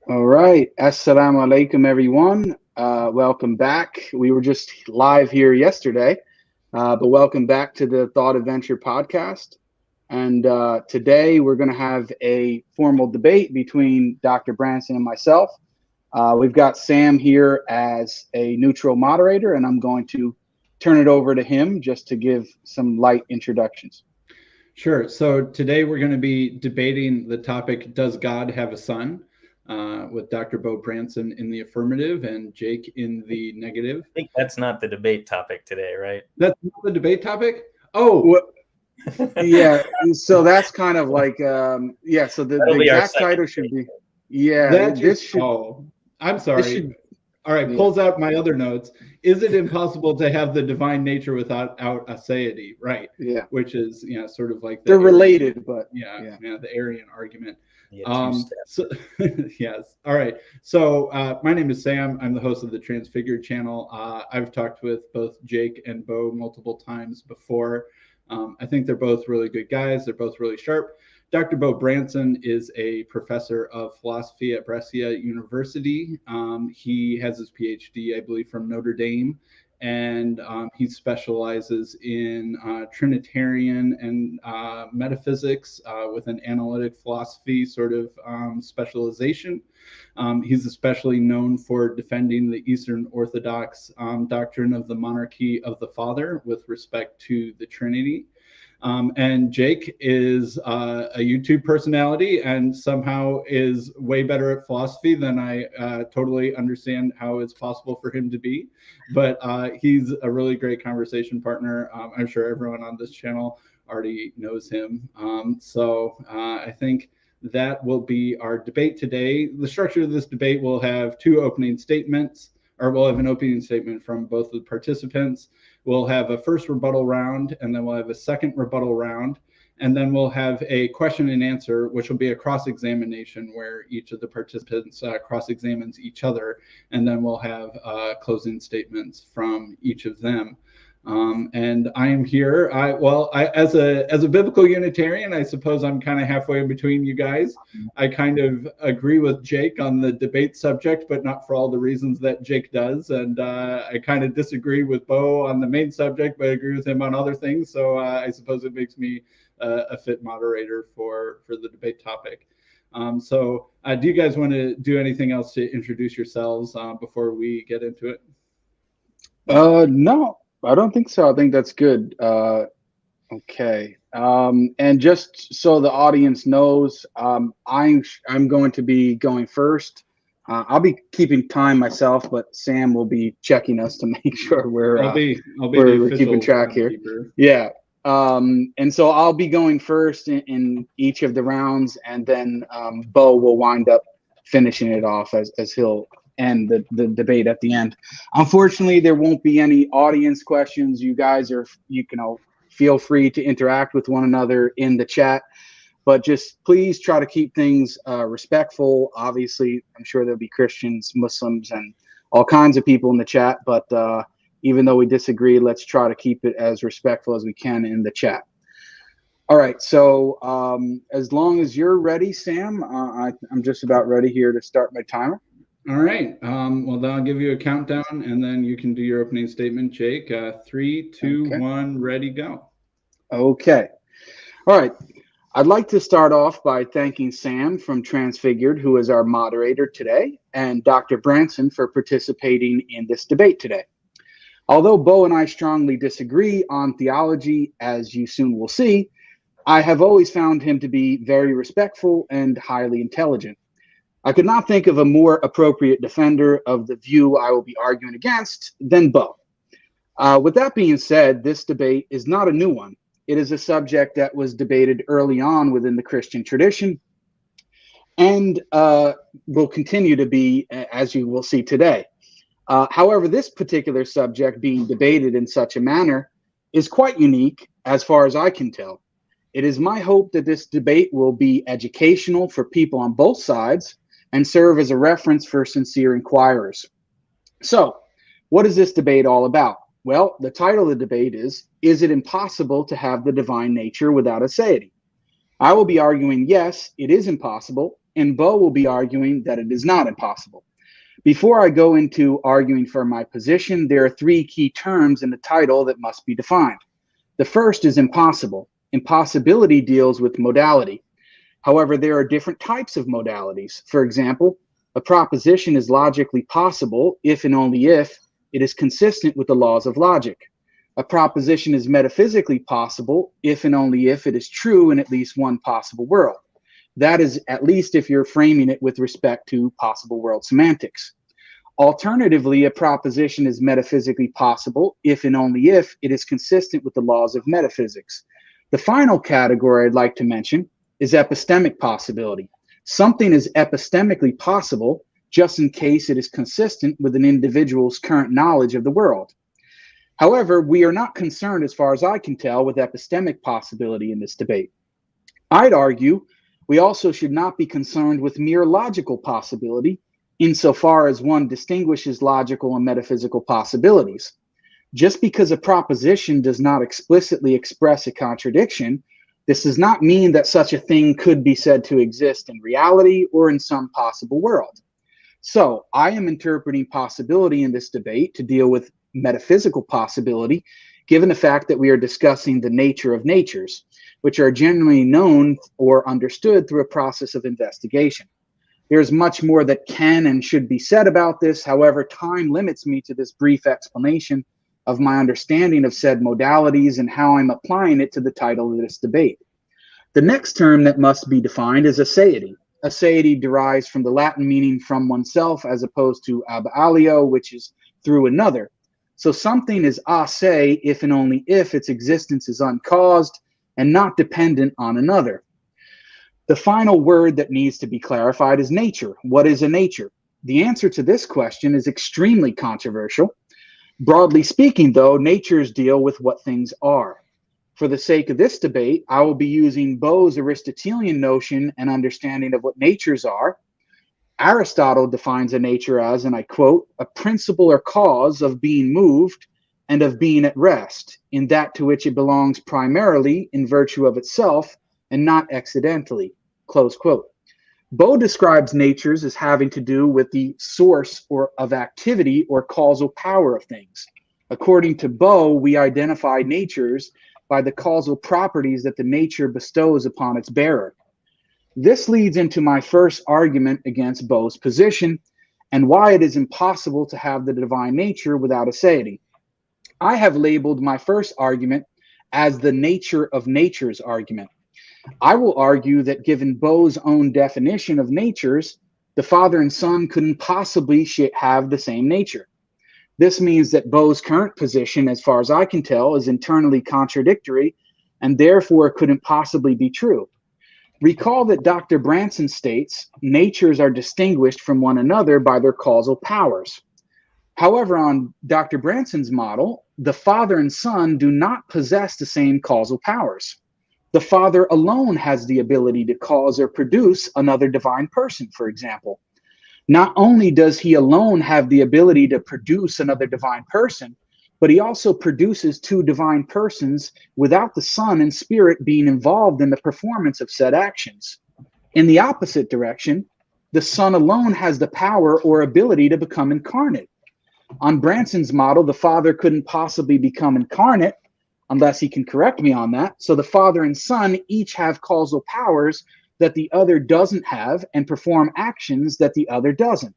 All right. Assalamu alaikum, everyone. Welcome back. We were just live here yesterday, but welcome back to the Thought Adventure podcast. And today we're going to have a formal debate between Dr. Branson and myself. We've got Sam here as a neutral moderator, and I'm going to turn it over to him just to give some light introductions. Sure. So today we're going to be debating the topic, does God have a son? With Dr. Beau Branson in the affirmative and Jake in the negative. I think that's not the debate topic today, right? That's not the debate topic? Oh, yeah. So that's kind of like, so the exact title should be, I'm sorry. All right, pulls out my other notes. Is it impossible to have the divine nature without Aseity? Right. Yeah. Which is, sort of like they're related, but the Arian argument. Yes. All right. So my name is Sam. I'm the host of the Transfigured channel. I've talked with both Jake and Beau multiple times before. I think they're both really good guys. They're both really sharp. Dr. Beau Branson is a professor of philosophy at Brescia University. He has his PhD, I believe, from Notre Dame, and he specializes in Trinitarian and metaphysics with an analytic philosophy sort of specialization. He's especially known for defending the Eastern Orthodox doctrine of the monarchy of the Father with respect to the Trinity. And Jake is a YouTube personality and somehow is way better at philosophy than I totally understand how it's possible for him to be. But he's a really great conversation partner. I'm sure everyone on this channel already knows him. So I think that will be our debate today. The structure of this debate will have two opening statements, or we'll have an opening statement from both the participants. We'll have a first rebuttal round, and then we'll have a second rebuttal round. And then we'll have a question and answer, which will be a cross-examination where each of the participants cross-examines each other. And then we'll have closing statements from each of them. And I am here. As a biblical Unitarian, I suppose I'm kind of halfway in between you guys. I kind of agree with Jake on the debate subject, but not for all the reasons that Jake does. And I kind of disagree with Beau on the main subject, but I agree with him on other things. So I suppose it makes me a fit moderator for the debate topic. Do you guys want to do anything else to introduce yourselves before we get into it? No. I don't think so. I think that's good. Okay. And just so the audience knows, I'm going to be going first. I'll be keeping time myself, but Sam will be checking us to make sure we're keeping track here. Yeah. And so I'll be going first in each of the rounds, and then Beau will wind up finishing it off as he'll end the debate at the end. Unfortunately, there won't be any audience questions. You guys feel free to interact with one another in the chat, but just please try to keep things respectful. Obviously, I'm sure there'll be Christians, Muslims, and all kinds of people in the chat, but even though we disagree, let's try to keep it as respectful as we can in the chat. All right, so as long as you're ready, Sam, I'm just about ready here to start my timer. All right. Well, then I'll give you a countdown, and then you can do your opening statement, Jake. 3, 2, 1, ready, go. Okay. All right. I'd like to start off by thanking Sam from Transfigured, who is our moderator today, and Dr. Branson for participating in this debate today. Although Beau and I strongly disagree on theology, as you soon will see, I have always found him to be very respectful and highly intelligent. I could not think of a more appropriate defender of the view I will be arguing against than Beau. With that being said, this debate is not a new one. It is a subject that was debated early on within the Christian tradition and will continue to be, as you will see today. However, this particular subject being debated in such a manner is quite unique as far as I can tell. It is my hope that this debate will be educational for people on both sides and serve as a reference for sincere inquirers. So, what is this debate all about? Well, the title of the debate is it impossible to have the divine nature without aseity? I will be arguing, yes, it is impossible, and Beau will be arguing that it is not impossible. Before I go into arguing for my position, there are three key terms in the title that must be defined. The first is impossible. Impossibility deals with modality. However, there are different types of modalities. For example, a proposition is logically possible if and only if it is consistent with the laws of logic. A proposition is metaphysically possible if and only if it is true in at least one possible world. That is, at least if you're framing it with respect to possible world semantics. Alternatively, a proposition is metaphysically possible if and only if it is consistent with the laws of metaphysics. The final category I'd like to mention is epistemic possibility. Something is epistemically possible just in case it is consistent with an individual's current knowledge of the world. However, we are not concerned, as far as I can tell, with epistemic possibility in this debate. I'd argue we also should not be concerned with mere logical possibility insofar as one distinguishes logical and metaphysical possibilities. Just because a proposition does not explicitly express a contradiction, this does not mean that such a thing could be said to exist in reality or in some possible world. So I am interpreting possibility in this debate to deal with metaphysical possibility, given the fact that we are discussing the nature of natures, which are generally known or understood through a process of investigation. There's much more that can and should be said about this. However, time limits me to this brief explanation of my understanding of said modalities and how I'm applying it to the title of this debate. The next term that must be defined is aseity. Aseity derives from the Latin meaning from oneself as opposed to ab alio, which is through another. So something is a se if and only if its existence is uncaused and not dependent on another. The final word that needs to be clarified is nature. What is a nature? The answer to this question is extremely controversial. Broadly speaking, though, natures deal with what things are. For the sake of this debate, I will be using Beau's Aristotelian notion and understanding of what natures are. Aristotle defines a nature as, and I quote, a principle or cause of being moved and of being at rest, in that to which it belongs primarily in virtue of itself and not accidentally, close quote. Beau describes natures as having to do with the source or of activity or causal power of things. According to Beau, we identify natures by the causal properties that the nature bestows upon its bearer. This leads into my first argument against Beau's position and why it is impossible to have the divine nature without aseity. I have labeled my first argument as the nature of natures argument. I will argue that given Beau's own definition of natures, the father and son couldn't possibly have the same nature. This means that Beau's current position, as far as I can tell, is internally contradictory and therefore couldn't possibly be true. Recall that Dr. Branson states natures are distinguished from one another by their causal powers. However, on Dr. Branson's model, the father and son do not possess the same causal powers. The father alone has the ability to cause or produce another divine person, for example. Not only does he alone have the ability to produce another divine person, but he also produces two divine persons without the son and spirit being involved in the performance of said actions. In the opposite direction, the son alone has the power or ability to become incarnate. On Branson's model, the father couldn't possibly become incarnate unless he can correct me on that. So the father and son each have causal powers that the other doesn't have and perform actions that the other doesn't.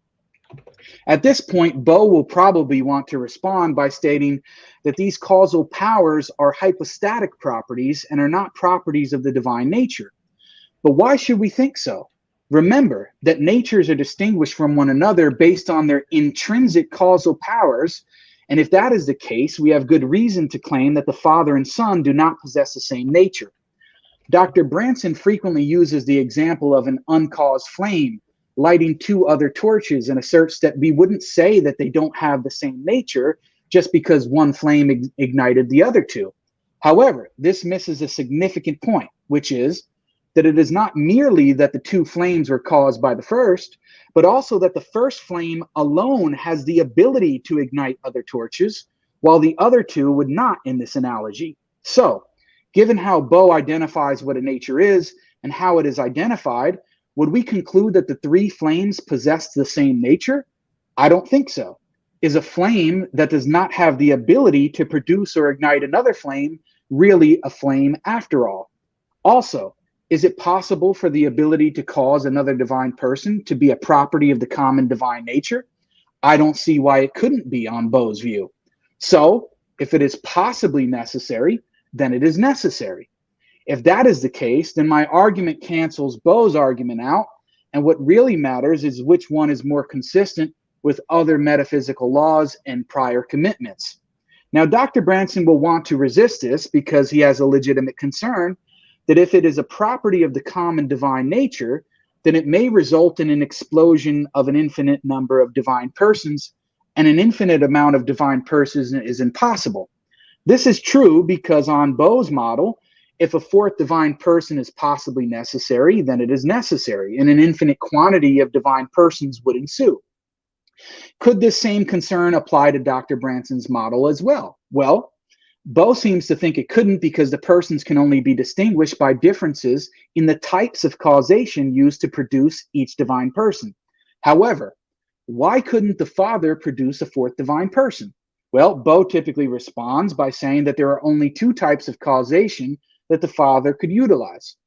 At this point, Beau will probably want to respond by stating that these causal powers are hypostatic properties and are not properties of the divine nature. But why should we think so? Remember that natures are distinguished from one another based on their intrinsic causal powers, and if that is the case, we have good reason to claim that the father and son do not possess the same nature. Dr. Branson frequently uses the example of an uncaused flame lighting two other torches and asserts that we wouldn't say that they don't have the same nature just because one flame ignited the other two. However, this misses a significant point, which is that it is not merely that the two flames were caused by the first, but also that the first flame alone has the ability to ignite other torches, while the other two would not in this analogy. So, given how Beau identifies what a nature is and how it is identified, Would we conclude that the three flames possess the same nature? I don't think so. Is a flame that does not have the ability to produce or ignite another flame really a flame after all? Also, is it possible for the ability to cause another divine person to be a property of the common divine nature? I don't see why it couldn't be on Beau's view. So, if it is possibly necessary, then it is necessary. If that is the case, then my argument cancels Beau's argument out, and what really matters is which one is more consistent with other metaphysical laws and prior commitments. Now, Dr. Branson will want to resist this because he has a legitimate concern that if it is a property of the common divine nature, then it may result in an explosion of an infinite number of divine persons, and an infinite amount of divine persons is impossible. This is true because on Beau's model, if a fourth divine person is possibly necessary, then it is necessary, and an infinite quantity of divine persons would ensue. Could this same concern apply to Dr. Branson's model as well? Well, Beau seems to think it couldn't because the persons can only be distinguished by differences in the types of causation used to produce each divine person. However, why couldn't the Father produce a fourth divine person? Well, Beau typically responds by saying that there are only two types of causation that the Father could utilize.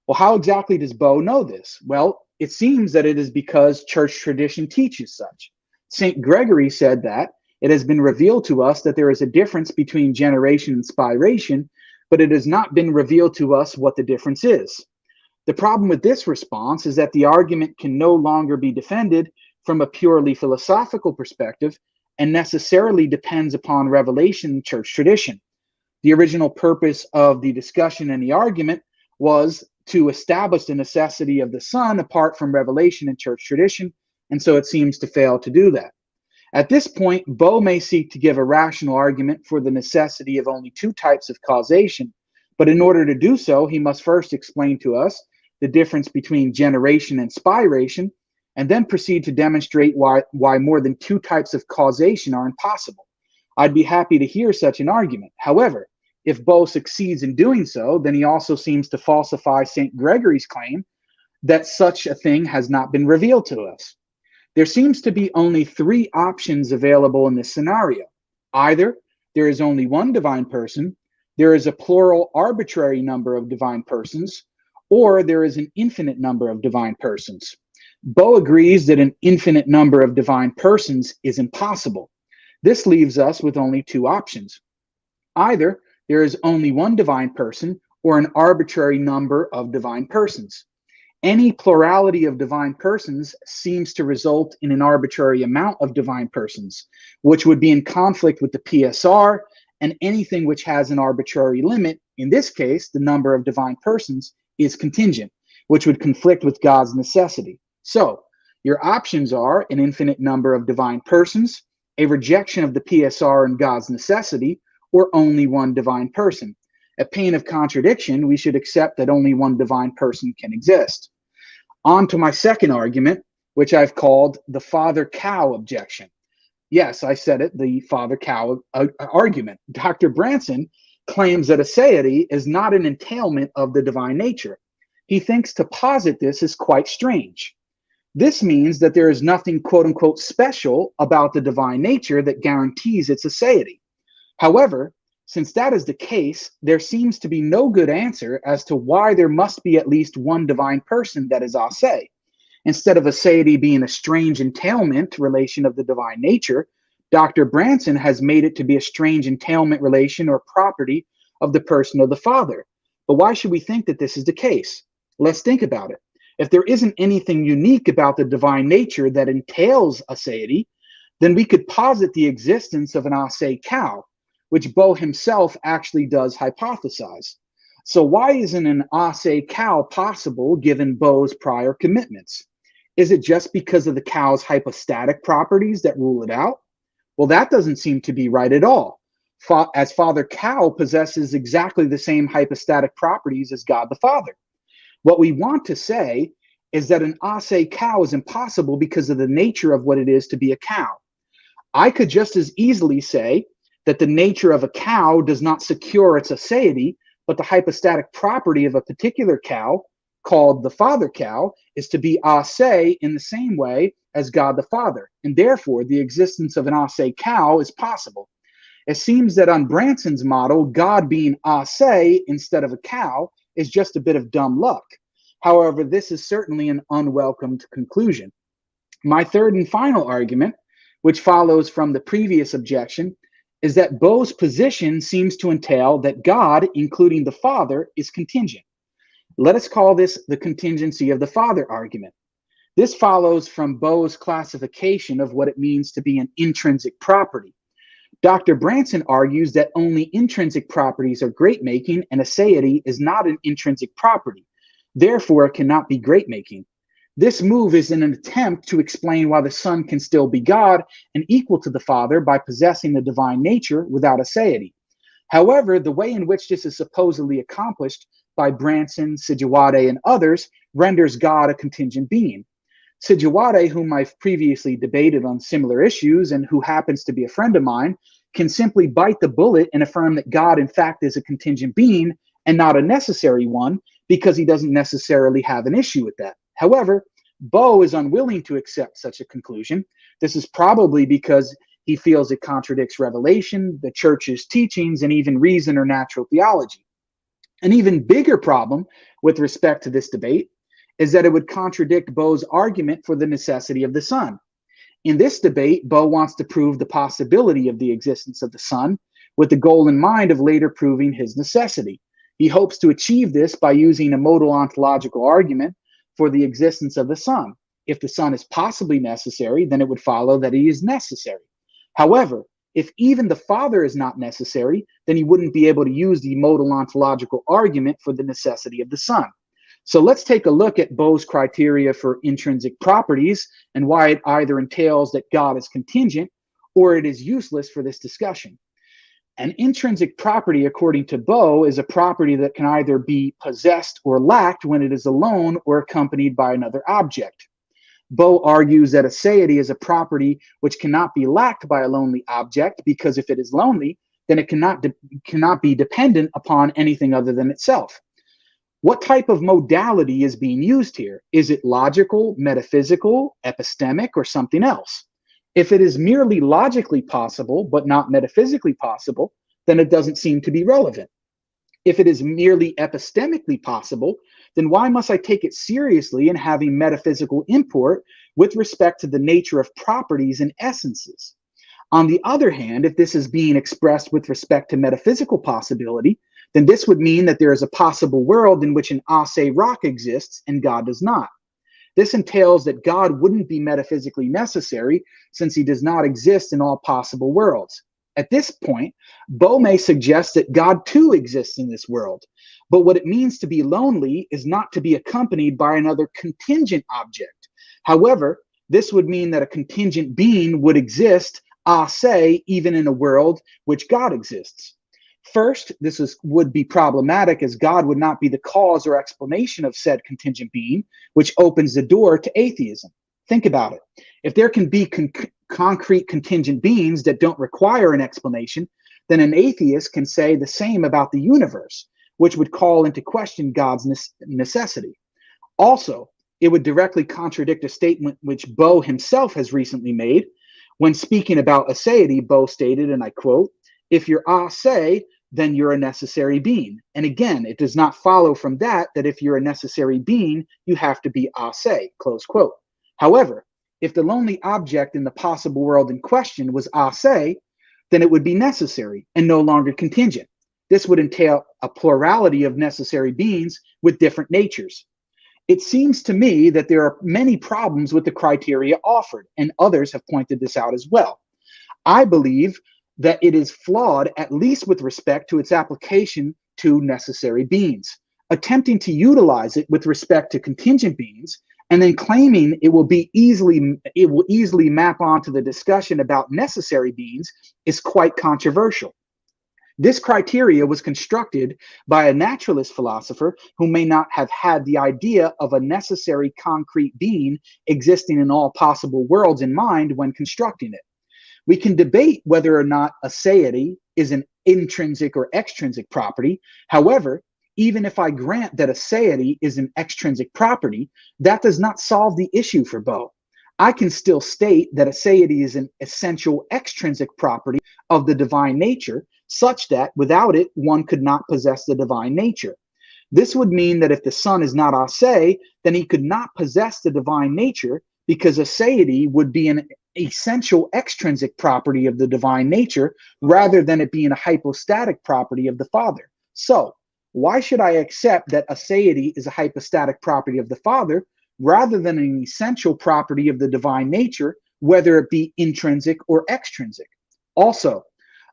Well, how exactly does Beau know this? Well, it seems that it is because church tradition teaches such. St. Gregory said that it has been revealed to us that there is a difference between generation and spiration, but it has not been revealed to us what the difference is. The problem with this response is that the argument can no longer be defended from a purely philosophical perspective and necessarily depends upon revelation and church tradition. The original purpose of the discussion and the argument was to establish the necessity of the Son apart from revelation and church tradition, and so it seems to fail to do that. At this point, Beau may seek to give a rational argument for the necessity of only two types of causation, but in order to do so, he must first explain to us the difference between generation and spiration, and then proceed to demonstrate why more than two types of causation are impossible. I'd be happy to hear such an argument. However, if Beau succeeds in doing so, then he also seems to falsify St. Gregory's claim that such a thing has not been revealed to us. There seems to be only three options available in this scenario. Either there is only one divine person, there is a plural arbitrary number of divine persons, or there is an infinite number of divine persons. Beau agrees that an infinite number of divine persons is impossible. This leaves us with only two options. Either there is only one divine person or an arbitrary number of divine persons. Any plurality of divine persons seems to result in an arbitrary amount of divine persons, which would be in conflict with the PSR, and anything which has an arbitrary limit, in this case, the number of divine persons, is contingent, which would conflict with God's necessity. So, your options are an infinite number of divine persons, a rejection of the PSR and God's necessity, or only one divine person. At pain of contradiction, we should accept that only one divine person can exist. On to my second argument, which I've called the father-cow objection. Yes, I said it, the father-cow argument. Dr. Branson claims that aseity is not an entailment of the divine nature. He thinks to posit this is quite strange. This means that there is nothing quote-unquote special about the divine nature that guarantees its aseity. However, since that is the case, there seems to be no good answer as to why there must be at least one divine person that is ase. Instead of aseity being a strange entailment relation of the divine nature, Dr. Branson has made it to be a strange entailment relation or property of the person of the Father. But why should we think that this is the case? Let's think about it. If there isn't anything unique about the divine nature that entails aseity, then we could posit the existence of an ase cow, which Beau himself actually does hypothesize. So why isn't an ase cow possible given Beau's prior commitments? Is it just because of the cow's hypostatic properties that rule it out? Well, that doesn't seem to be right at all, as Father Cow possesses exactly the same hypostatic properties as God the Father. What we want to say is that an ase cow is impossible because of the nature of what it is to be a cow. I could just as easily say that the nature of a cow does not secure its aseity, but the hypostatic property of a particular cow called the father cow, is to be ase in the same way as God the Father, and therefore the existence of an ase cow is possible. It seems that on Branson's model, God being ase instead of a cow is just a bit of dumb luck. However, this is certainly an unwelcomed conclusion. My third and final argument, which follows from the previous objection, is that Beau's position seems to entail that God, including the Father, is contingent. Let us call this the contingency of the Father argument. This follows from Beau's classification of what it means to be an intrinsic property. Dr. Branson argues that only intrinsic properties are great-making, and aseity is not an intrinsic property. Therefore, it cannot be great-making. This move is in an attempt to explain why the Son can still be God and equal to the Father by possessing the divine nature without aseity. However, the way in which this is supposedly accomplished by Branson, Sidiouade, and others renders God a contingent being. Sidiouade, whom I've previously debated on similar issues and who happens to be a friend of mine, can simply bite the bullet and affirm that God in fact is a contingent being and not a necessary one because he doesn't necessarily have an issue with that. However, Beau is unwilling to accept such a conclusion. This is probably because he feels it contradicts revelation, the church's teachings, and even reason or natural theology. An even bigger problem with respect to this debate is that it would contradict Beau's argument for the necessity of the Son. In this debate, Beau wants to prove the possibility of the existence of the Son, with the goal in mind of later proving his necessity. He hopes to achieve this by using a modal ontological argument for the existence of the Son. If the Son is possibly necessary, then it would follow that he is necessary. However, if even the Father is not necessary, then he wouldn't be able to use the modal ontological argument for the necessity of the Son. So let's take a look at Beau's criteria for intrinsic properties and why it either entails that God is contingent or it is useless for this discussion. An intrinsic property, according to Beau, is a property that can either be possessed or lacked when it is alone or accompanied by another object. Beau argues that aseity is a property which cannot be lacked by a lonely object because if it is lonely, then it cannot be dependent upon anything other than itself. What type of modality is being used here? Is it logical, metaphysical, epistemic, or something else? If it is merely logically possible, but not metaphysically possible, then it doesn't seem to be relevant. If it is merely epistemically possible, then why must I take it seriously in having metaphysical import with respect to the nature of properties and essences? On the other hand, if this is being expressed with respect to metaphysical possibility, then this would mean that there is a possible world in which an ase rock exists and God does not. This entails that God wouldn't be metaphysically necessary since he does not exist in all possible worlds. At this point, Beau may suggest that God too exists in this world, but what it means to be lonely is not to be accompanied by another contingent object. However, this would mean that a contingent being would exist, ase, even in a world which God exists. First, this would be problematic as God would not be the cause or explanation of said contingent being, which opens the door to atheism. Think about it. If there can be concrete contingent beings that don't require an explanation, then an atheist can say the same about the universe, which would call into question God's necessity. Also, it would directly contradict a statement which Beau himself has recently made. When speaking about aseity, Beau stated, and I quote, "If you're ase, then you're a necessary being." And again, it does not follow from that if you're a necessary being, you have to be ase, close quote. However, if the lonely object in the possible world in question was ase, then it would be necessary and no longer contingent. This would entail a plurality of necessary beings with different natures. It seems to me that there are many problems with the criteria offered, and others have pointed this out as well. I believe that it is flawed, at least with respect to its application to necessary beings. Attempting to utilize it with respect to contingent beings and then claiming it will easily map onto the discussion about necessary beings is quite controversial. This criteria was constructed by a naturalist philosopher who may not have had the idea of a necessary concrete being existing in all possible worlds in mind when constructing it. We can debate whether or not aseity is an intrinsic or extrinsic property. However, even if I grant that aseity is an extrinsic property, that does not solve the issue for Beau. I can still state that aseity is an essential extrinsic property of the divine nature, such that without it, one could not possess the divine nature. This would mean that if the Son is not ase, then he could not possess the divine nature, because aseity would be an essential extrinsic property of the divine nature rather than it being a hypostatic property of the Father. So, why should I accept that aseity is a hypostatic property of the Father rather than an essential property of the divine nature, whether it be intrinsic or extrinsic? Also,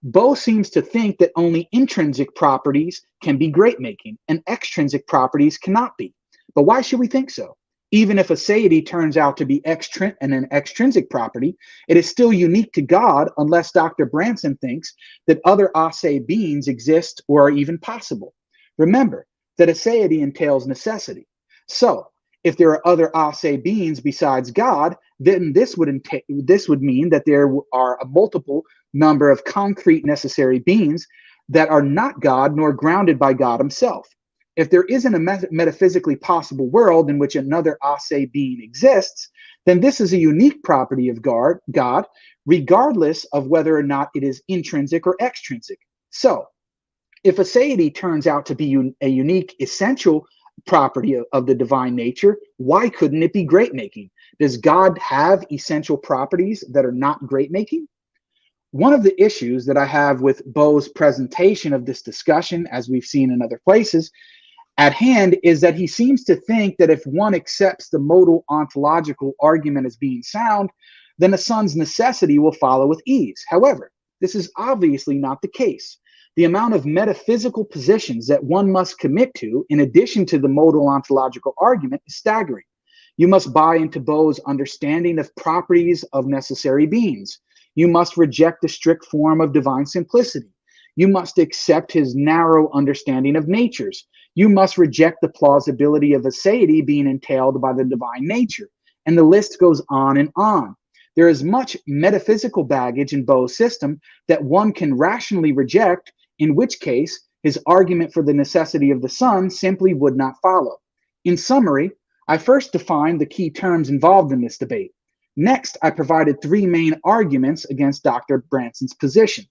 Beau seems to think that only intrinsic properties can be great making and extrinsic properties cannot be. But why should we think so? Even if aseity turns out to be an extrinsic property, it is still unique to God unless Dr. Branson thinks that other ase beings exist or are even possible. Remember that aseity entails necessity. So, if there are other ase beings besides God, then this would mean that there are a multiple number of concrete necessary beings that are not God nor grounded by God himself. If there isn't a metaphysically possible world in which another ase being exists, then this is a unique property of God, regardless of whether or not it is intrinsic or extrinsic. So, if aseity turns out to be a unique essential property of the divine nature, why couldn't it be great making? Does God have essential properties that are not great making? One of the issues that I have with Beau's presentation of this discussion, as we've seen in other places, at hand is that he seems to think that if one accepts the modal ontological argument as being sound, then a son's necessity will follow with ease. However, this is obviously not the case. The amount of metaphysical positions that one must commit to, in addition to the modal ontological argument, is staggering. You must buy into Beau's understanding of properties of necessary beings. You must reject the strict form of divine simplicity. You must accept his narrow understanding of natures. You must reject the plausibility of aseity being entailed by the divine nature. And the list goes on and on. There is much metaphysical baggage in Beau's system that one can rationally reject, in which case his argument for the necessity of the Son simply would not follow. In summary, I first defined the key terms involved in this debate. Next, I provided three main arguments against Dr. Branson's position.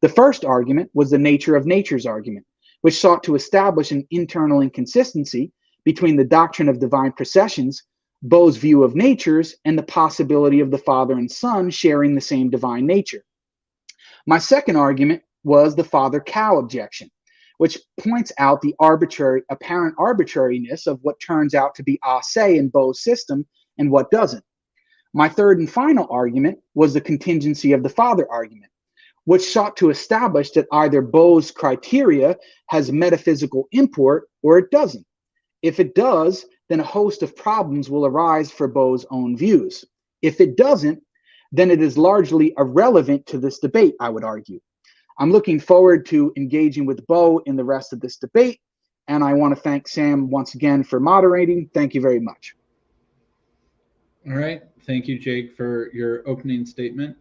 The first argument was the nature of natures argument, which sought to establish an internal inconsistency between the doctrine of divine processions, Beau's view of natures, and the possibility of the Father and Son sharing the same divine nature. My second argument was the father-cow objection, which points out the apparent arbitrariness of what turns out to be ase in Beau's system and what doesn't. My third and final argument was the contingency of the Father argument, which sought to establish that either Beau's criteria has metaphysical import or it doesn't. If it does, then a host of problems will arise for Beau's own views. If it doesn't, then it is largely irrelevant to this debate, I would argue. I'm looking forward to engaging with Beau in the rest of this debate, and I want to thank Sam once again for moderating. Thank you very much. All right. Thank you, Jake, for your opening statement.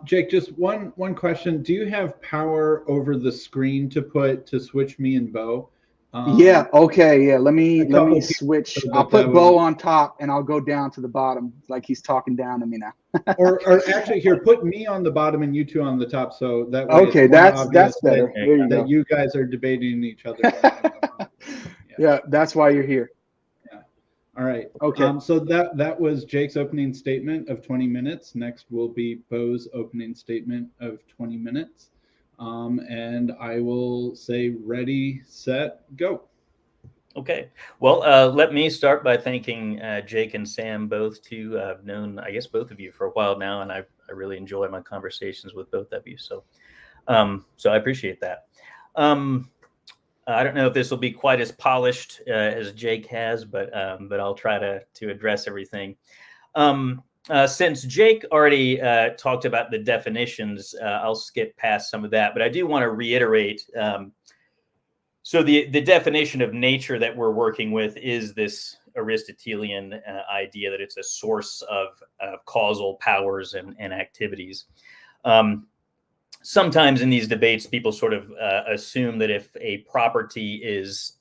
Jake, just one question. Do you have power over the screen to switch me and Beau? Yeah. Okay. Yeah. Let me switch. I'll put Beau on top, and I'll go down to the bottom, like he's talking down to me now. or actually, here, put me on the bottom and you two on the top, so that way. Okay, that's better. There you go. You guys are debating each other. Yeah, that's why you're here. Yeah. All right. Okay. So that was Jake's opening statement of 20 minutes. Next will be Beau's opening statement of 20 minutes. And I will say ready, set, go. Okay. Well, let me start by thanking Jake and Sam both too. I've known, I guess, both of you for a while now, and I really enjoy my conversations with both of you. So I appreciate that. I don't know if this will be quite as polished as Jake has, but I'll try to address everything. Since Jake already talked about the definitions, I'll skip past some of that, but I do want to reiterate. So the definition of nature that we're working with is this Aristotelian idea that it's a source of causal powers and activities. Sometimes in these debates, people sort of assume that if a property is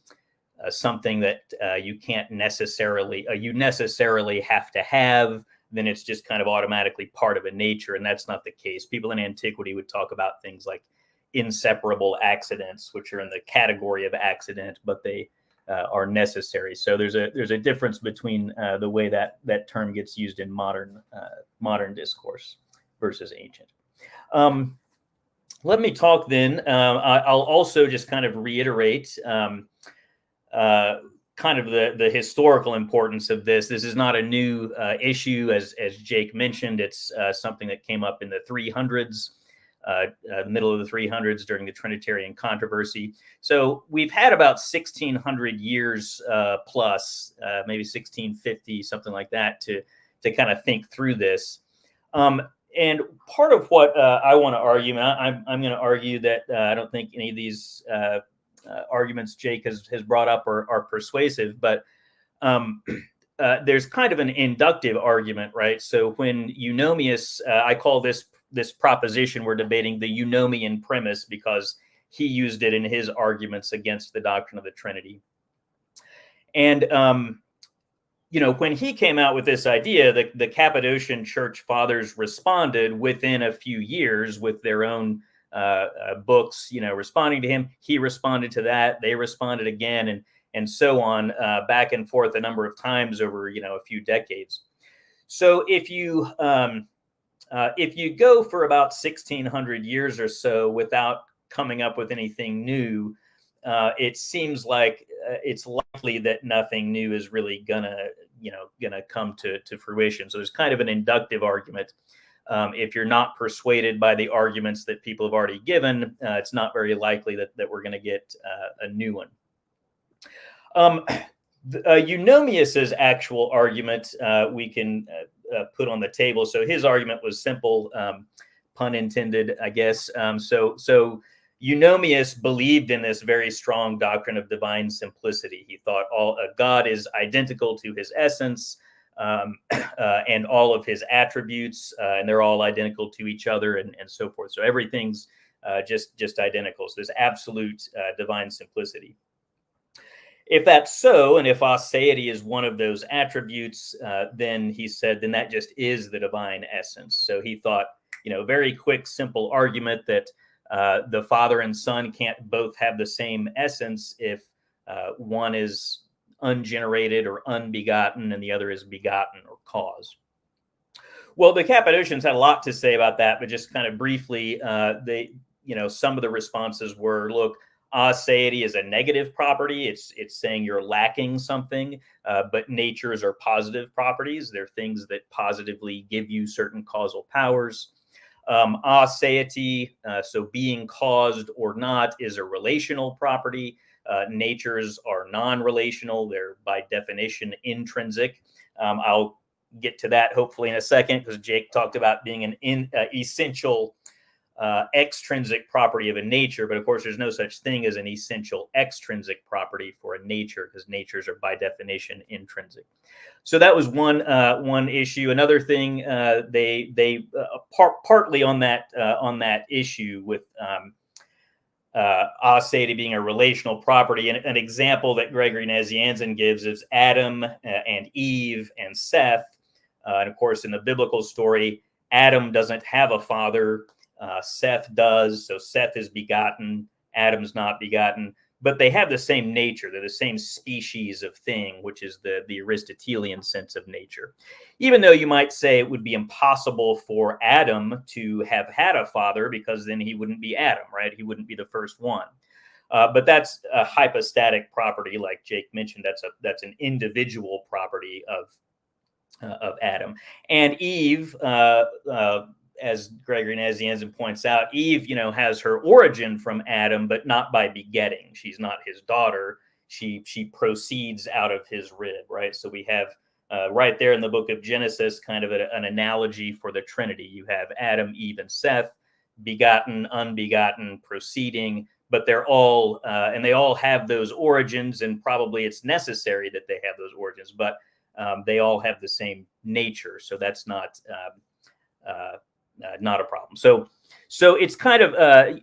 something that you can't necessarily, you necessarily have to have, then it's just kind of automatically part of a nature. And that's not the case. People in antiquity would talk about things like inseparable accidents, which are in the category of accident, but they are necessary. So there's a difference between the way that term gets used in modern discourse versus ancient. Let me talk then. I'll also just kind of reiterate kind of the historical importance of this. This is not a new issue, as Jake mentioned. It's something that came up in the 300s, middle of the 300s during the Trinitarian controversy. So we've had about 1600 years plus, maybe 1650, something like that, to kind of think through this. And part of what I want to argue, and I'm going to argue that I don't think any of these arguments Jake has brought up are persuasive, but there's kind of an inductive argument, right? So when Eunomius, I call this proposition we're debating the Eunomian premise, because he used it in his arguments against the doctrine of the Trinity. And when he came out with this idea, the Cappadocian Church Fathers responded within a few years with their own books, responding to him. He responded to that. They responded again, and so on, back and forth a number of times over, a few decades. So if you go for about 1600 years or so without coming up with anything new, it seems like it's likely that nothing new is really gonna come to fruition. So there's kind of an inductive argument. If you're not persuaded by the arguments that people have already given, it's not very likely that we're going to get a new one. Eunomius's actual argument we can put on the table. So his argument was simple, pun intended, I guess. So Eunomius believed in this very strong doctrine of divine simplicity. He thought God is identical to his essence and all of his attributes, and they're all identical to each other, and so forth. So everything's just identical. So there's absolute divine simplicity. If that's so, and if aseity is one of those attributes, then he said, then that just is the divine essence. So he thought, very quick, simple argument that the Father and Son can't both have the same essence if one is ungenerated or unbegotten and the other is begotten or caused. Well, the Cappadocians had a lot to say about that, but just kind of briefly, some of the responses were, look, aseity is a negative property. It's saying you're lacking something, but natures are positive properties. They're things that positively give you certain causal powers. Aseity, so being caused or not, is a relational property. Natures are non-relational. They're by definition intrinsic. I'll get to that hopefully in a second, because Jake talked about being an essential extrinsic property of a nature, but of course there's no such thing as an essential extrinsic property for a nature, because natures are by definition intrinsic. So that was one issue. Another thing, they partly on that issue with aseity being a relational property, and an example that Gregory Nazianzen gives is Adam and Eve and Seth. And of course, in the biblical story, Adam doesn't have a father. Seth does. So Seth is begotten. Adam's not begotten. But they have the same nature. They're the same species of thing, which is the Aristotelian sense of nature. Even though you might say it would be impossible for Adam to have had a father, because then he wouldn't be Adam, right? He wouldn't be the first one. But that's a hypostatic property, like Jake mentioned. That's an individual property of Adam. And Eve, as Gregory Nazianzen points out, Eve, has her origin from Adam, but not by begetting. She's not his daughter. She proceeds out of his rib, right? So we have right there in the book of Genesis kind of an analogy for the Trinity. You have Adam, Eve, and Seth, begotten, unbegotten, proceeding, but they're all, and they all have those origins, and probably it's necessary that they have those origins, but they all have the same nature. So that's not not a problem. So it's kind of,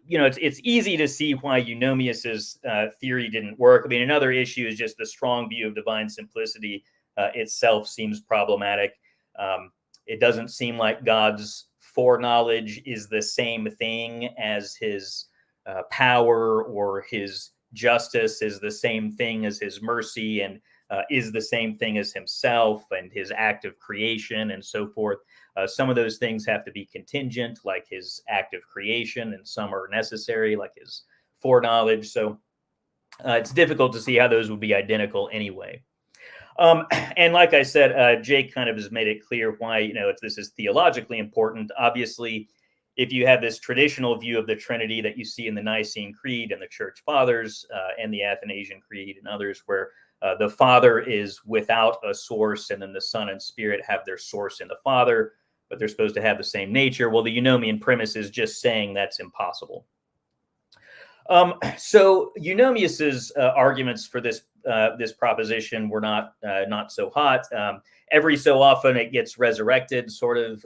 it's easy to see why Eunomius's theory didn't work. I mean, another issue is just the strong view of divine simplicity itself seems problematic. It doesn't seem like God's foreknowledge is the same thing as his power, or his justice is the same thing as his mercy, and is the same thing as himself and his act of creation and so forth. Some of those things have to be contingent, like his act of creation, and some are necessary, like his foreknowledge. So it's difficult to see how those would be identical anyway. And like I said, Jake kind of has made it clear why, this is theologically important. Obviously, if you have this traditional view of the Trinity that you see in the Nicene Creed and the Church Fathers and the Athanasian Creed and others, where the Father is without a source, and then the Son and Spirit have their source in the Father, but they're supposed to have the same nature. Well, the Eunomian premise is just saying that's impossible. So Eunomius's arguments for this proposition were not so hot. Every so often it gets resurrected, sort of,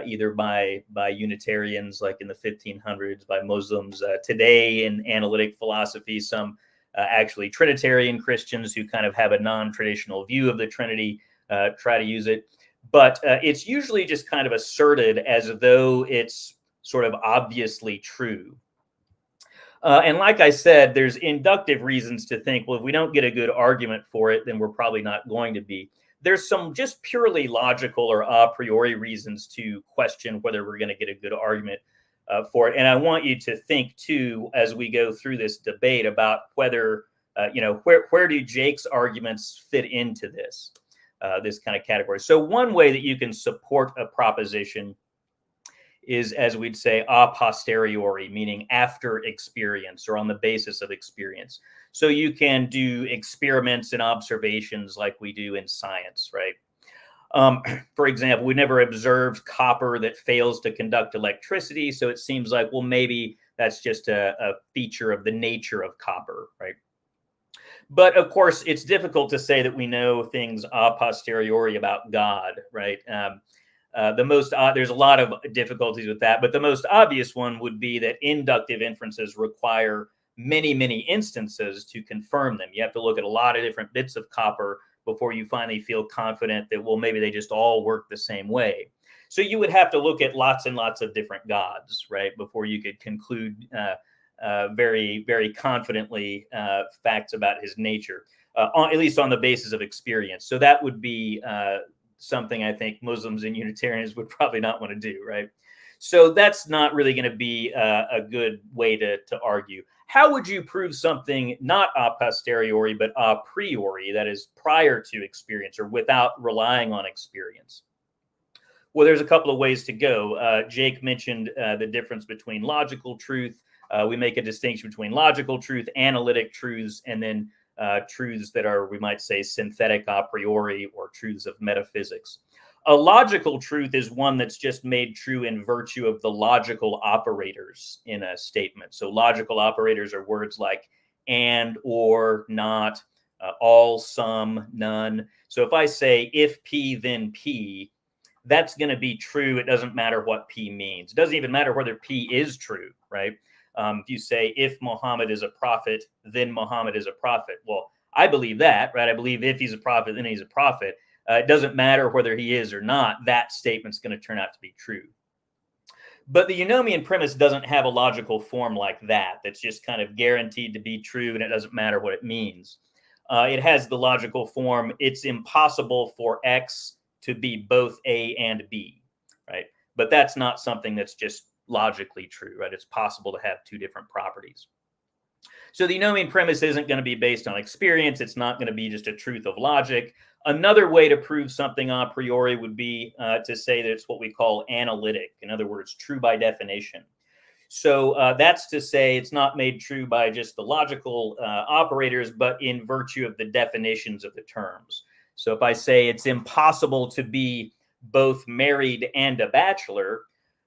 either by Unitarians, like in the 1500s, by Muslims. Today in analytic philosophy, some actually Trinitarian Christians who kind of have a non-traditional view of the Trinity try to use it. But it's usually just kind of asserted as though it's sort of obviously true. And like I said, there's inductive reasons to think, well, if we don't get a good argument for it, then we're probably not going to be. There's some just purely logical or a priori reasons to question whether we're going to get a good argument for it. And I want you to think, too, as we go through this debate about whether, where do Jake's arguments fit into this kind of category. So one way that you can support a proposition is, as we'd say, a posteriori, meaning after experience or on the basis of experience. So you can do experiments and observations like we do in science, right? For example, we never observed copper that fails to conduct electricity. So it seems like, well, maybe that's just a feature of the nature of copper, right? But of course, it's difficult to say that we know things a posteriori about God, right? There's a lot of difficulties with that, but the most obvious one would be that inductive inferences require many, many instances to confirm them. You have to look at a lot of different bits of copper before you finally feel confident that, well, maybe they just all work the same way. So you would have to look at lots and lots of different gods, right, before you could conclude very, very confidently facts about his nature, at least on the basis of experience. So that would be something I think Muslims and Unitarians would probably not want to do, right? So that's not really going to be a good way to argue. How would you prove something not a posteriori, but a priori, that is prior to experience or without relying on experience? Well, there's a couple of ways to go. Jake mentioned the difference between logical truth. We make a distinction between logical truth, analytic truths, and then truths that are, we might say, synthetic a priori, or truths of metaphysics. A logical truth is one that's just made true in virtue of the logical operators in a statement. So logical operators are words like and, or, not, all, some, none. So if I say if P, then P, that's going to be true. It doesn't matter what P means. It doesn't even matter whether P is true, right? If you say, if Muhammad is a prophet, then Muhammad is a prophet. Well, I believe that, right? I believe if he's a prophet, then he's a prophet. It doesn't matter whether he is or not. That statement's going to turn out to be true. But the Eunomian premise doesn't have a logical form like that. That's just kind of guaranteed to be true, and it doesn't matter what it means. It has the logical form, it's impossible for X to be both A and B, right? But that's not something that's just logically true, right? It's possible to have two different properties. So the Eunomian premise isn't going to be based on experience. It's not going to be just a truth of logic. Another way to prove something a priori would be to say that it's what we call analytic. In other words, true by definition. So that's to say it's not made true by just the logical operators, but in virtue of the definitions of the terms. So if I say it's impossible to be both married and a bachelor,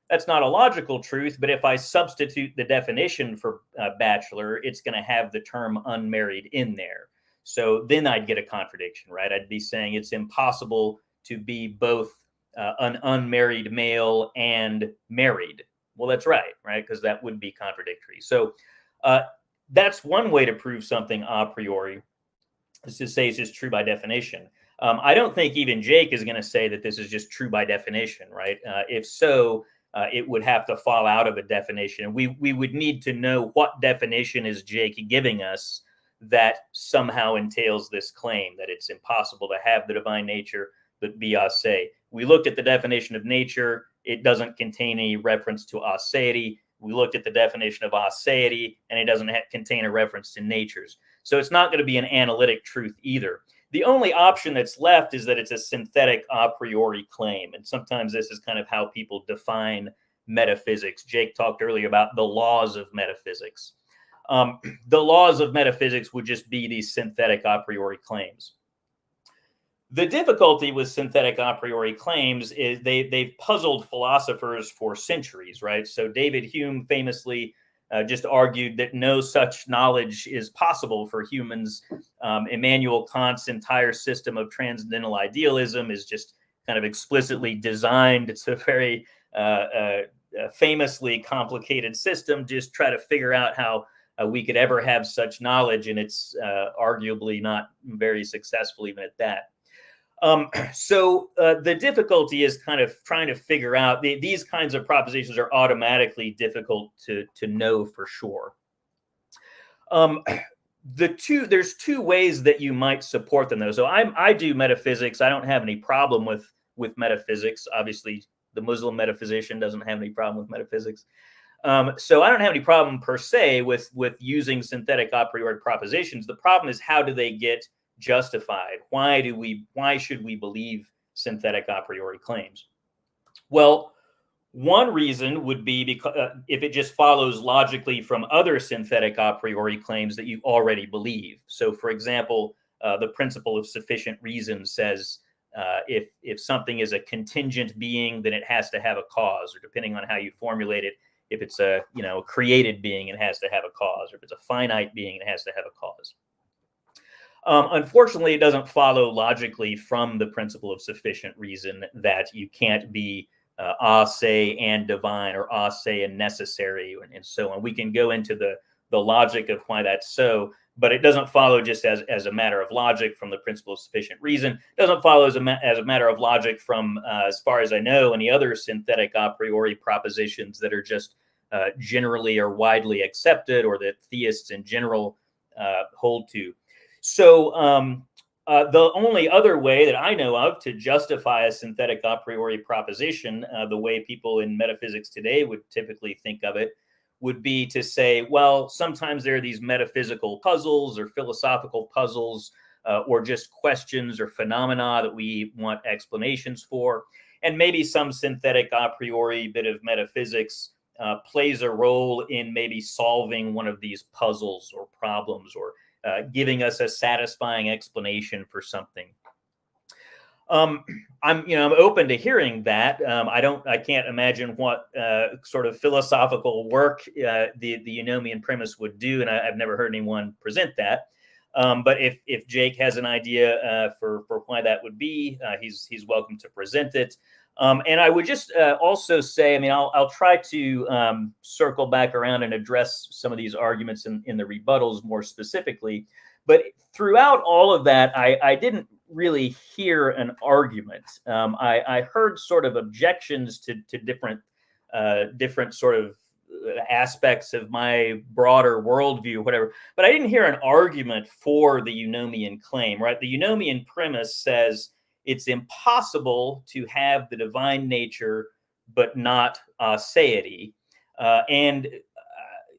that's not a logical truth, but if I substitute the definition for bachelor, it's going to have the term unmarried in there. So then I'd get a contradiction, right? I'd be saying it's impossible to be both an unmarried male and married. Well, that's right, because that would be contradictory. So that's one way to prove something a priori, is to say it's just true by definition. I don't think even Jake is going to say that this is just true by definition, right? If so, it would have to fall out of a definition. We would need to know what definition is Jake giving us that somehow entails this claim that it's impossible to have the divine nature but be Aseity. We looked at the definition of nature. It doesn't contain any reference to Aseity. We looked at the definition of Aseity, and it doesn't contain a reference to natures. So it's not going to be an analytic truth either. The only option that's left is that it's a synthetic a priori claim. And sometimes this is kind of how people define metaphysics. Jake talked earlier about the laws of metaphysics. The laws of metaphysics would just be these synthetic a priori claims. The difficulty with synthetic a priori claims is they've puzzled philosophers for centuries, right? So David Hume famously just argued that no such knowledge is possible for humans. Immanuel Kant's entire system of transcendental idealism is just kind of explicitly designed. It's a very famously complicated system. Just try to figure out how we could ever have such knowledge, and it's arguably not very successful even at that. So the difficulty is kind of trying to figure out these kinds of propositions are automatically difficult to know for sure. There's two ways that you might support them though. So I do metaphysics. I don't have any problem with metaphysics. Obviously, the Muslim metaphysician doesn't have any problem with metaphysics. So I don't have any problem per se with using synthetic a priori propositions. The problem is, how do they get justified? Why should we believe synthetic a priori claims? Well, one reason would be because if it just follows logically from other synthetic a priori claims that you already believe. So, for example, the principle of sufficient reason says if something is a contingent being, then it has to have a cause, or depending on how you formulate it, if it's a created being, it has to have a cause, or if it's a finite being, it has to have a cause. Unfortunately, it doesn't follow logically from the principle of sufficient reason that you can't be Aseity and divine, or Aseity and necessary, and so on. We can go into the logic of why that's so, but it doesn't follow just as a matter of logic from the principle of sufficient reason. It doesn't follow as a matter of logic from, as far as I know, any other synthetic a priori propositions that are just generally or widely accepted, or that theists in general hold to. So the only other way that I know of to justify a synthetic a priori proposition, the way people in metaphysics today would typically think of it, would be to say, well, sometimes there are these metaphysical puzzles or philosophical puzzles, or just questions or phenomena that we want explanations for. And maybe some synthetic a priori bit of metaphysics plays a role in maybe solving one of these puzzles or problems, or giving us a satisfying explanation for something. I'm open to hearing that. I can't imagine what sort of philosophical work the eunomian premise would do, and I've never heard anyone present that. But if Jake has an idea for why that would be, he's welcome to present it. And I would just also say, I'll try to circle back around and address some of these arguments in the rebuttals more specifically. But throughout all of that, I didn't really hear an argument. I heard sort of objections to different sort of aspects of my broader worldview, whatever. But I didn't hear an argument for the eunomian claim, right? The eunomian premise says it's impossible to have the divine nature but not Aseity. An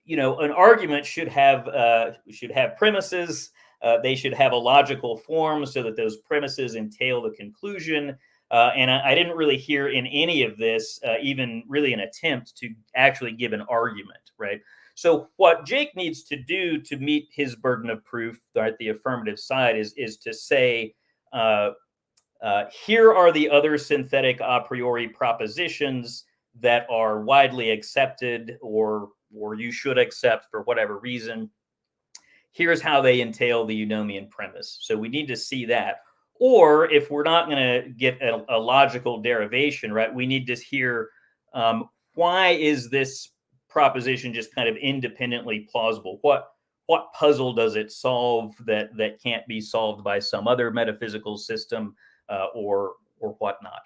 argument should have premises. They should have a logical form so that those premises entail the conclusion. And I didn't really hear in any of this even really an attempt to actually give an argument, right? So what Jake needs to do to meet his burden of proof, right, the affirmative side, is to say, here are the other synthetic a priori propositions that are widely accepted, or you should accept for whatever reason. Here's how they entail the eunomian premise. So we need to see that. Or if we're not going to get a logical derivation, right, we need to hear why is this proposition just kind of independently plausible? What puzzle does it solve that can't be solved by some other metaphysical system or whatnot?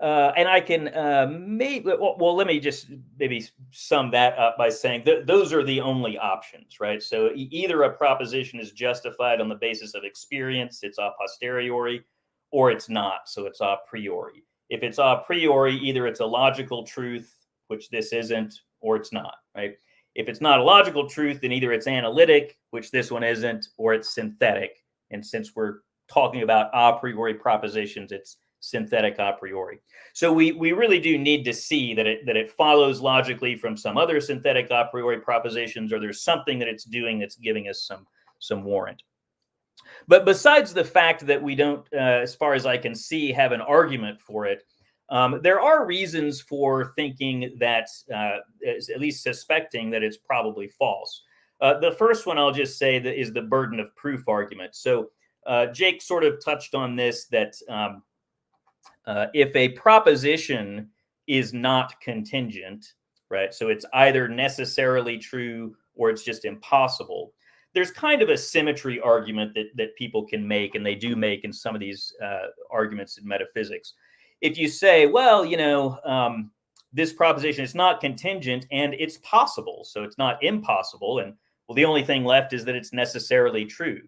And I can let me just maybe sum that up by saying those are the only options, right? So either a proposition is justified on the basis of experience, it's a posteriori, or it's not, so it's a priori. If it's a priori, either it's a logical truth, which this isn't, or it's not, right? If it's not a logical truth, then either it's analytic, which this one isn't, or it's synthetic. And since we're talking about a priori propositions, it's synthetic a priori. So we really do need to see that it follows logically from some other synthetic a priori propositions, or there's something that it's doing that's giving us some warrant. But besides the fact that we don't, as far as I can see, have an argument for it, there are reasons for thinking that, at least suspecting that it's probably false. The first one I'll just say that is the burden of proof argument. So Jake sort of touched on this, that if a proposition is not contingent, right, so it's either necessarily true or it's just impossible, there's kind of a symmetry argument that people can make, and they do make in some of these arguments in metaphysics. If you say, well, this proposition is not contingent and it's possible, so it's not impossible, and well, the only thing left is that it's necessarily true.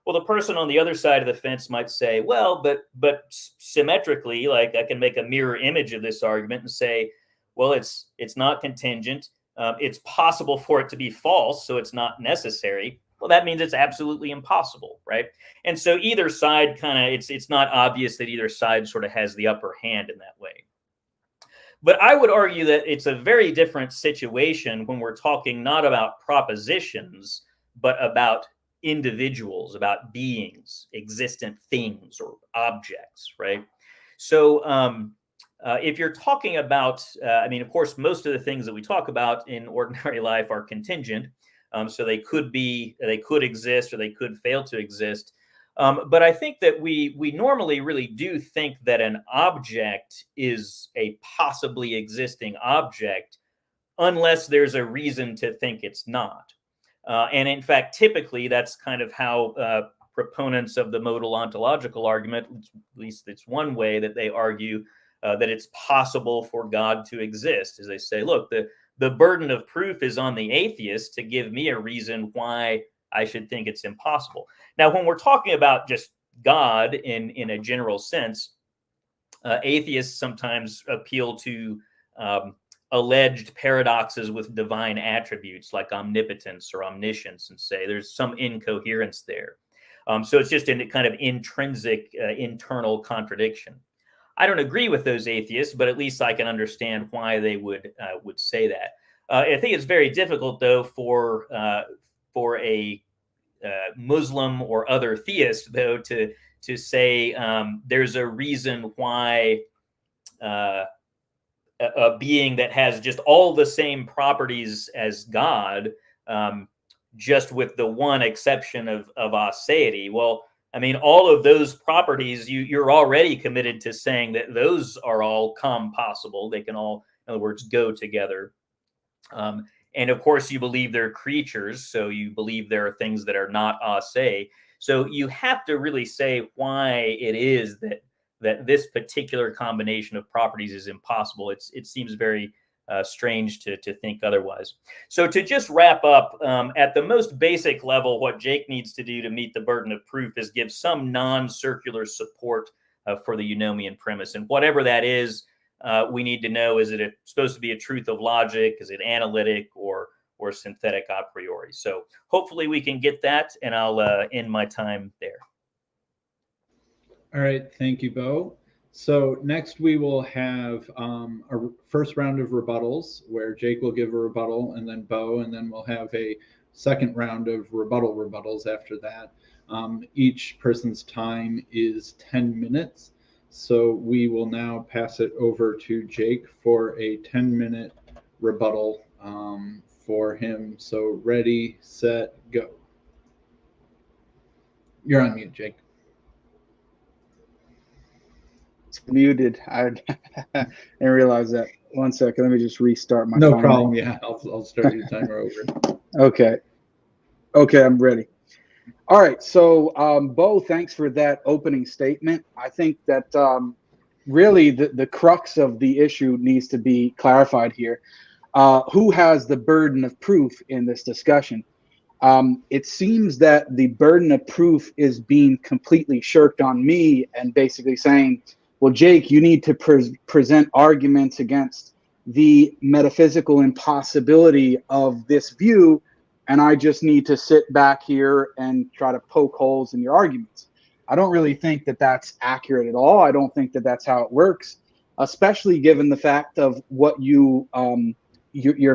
Well, the person on the other side of the fence might say, well, but symmetrically, like I can make a mirror image of this argument and say, well, it's not contingent. It's possible for it to be false, so it's not necessary. Well, that means it's absolutely impossible, right? And so either side it's not obvious that either side sort of has the upper hand in that way. But I would argue that it's a very different situation when we're talking not about propositions, but about individuals, about beings, existent things or objects, right? So if you're talking about, of course, most of the things that we talk about in ordinary life are contingent. So they could exist, or they could fail to exist. But I think that we normally really do think that an object is a possibly existing object, unless there's a reason to think it's not. And in fact, typically, that's kind of how proponents of the modal ontological argument, at least it's one way that they argue that it's possible for God to exist, is they say, look, the burden of proof is on the atheist to give me a reason why I should think it's impossible. Now, when we're talking about just God in a general sense, atheists sometimes appeal to alleged paradoxes with divine attributes like omnipotence or omniscience and say there's some incoherence there. So it's just a kind of intrinsic internal contradiction. I don't agree with those atheists, but at least I can understand why they would say that. I think it's very difficult, though, for a Muslim or other theist, though, to say there's a reason why a being that has just all the same properties as God, just with the one exception of Aseity. Well, all of those properties, you're already committed to saying that those are all possible. They can all, in other words, go together. And of course, you believe they're creatures, so you believe there are things that are not Ase. So you have to really say why it is that this particular combination of properties is impossible. It seems very strange to think otherwise. So to just wrap up, at the most basic level, what Jake needs to do to meet the burden of proof is give some non-circular support for the eunomian premise. And whatever that is, we need to know, is it supposed to be a truth of logic? Is it analytic or synthetic a priori? So hopefully we can get that, and I'll end my time there. All right. Thank you, Beau. So next we will have our first round of rebuttals where Jake will give a rebuttal and then Beau, and then we'll have a second round of rebuttals after that. Each person's time is 10 minutes. So we will now pass it over to Jake for a 10-minute rebuttal for him. So ready, set, go. You're on mute, Jake. It's muted. I didn't realize that. One second. Let me just restart my No phone. problem. Yeah, I'll start your timer over. Okay. Okay, I'm ready. All right. So, Beau, thanks for that opening statement. I think that really the crux of the issue needs to be clarified here. Who has the burden of proof in this discussion? It seems that the burden of proof is being completely shirked on me and basically saying, well, Jake, you need to present arguments against the metaphysical impossibility of this view, and I just need to sit back here and try to poke holes in your arguments. I don't really think that that's accurate at all. I don't think that that's how it works, especially given the fact of what your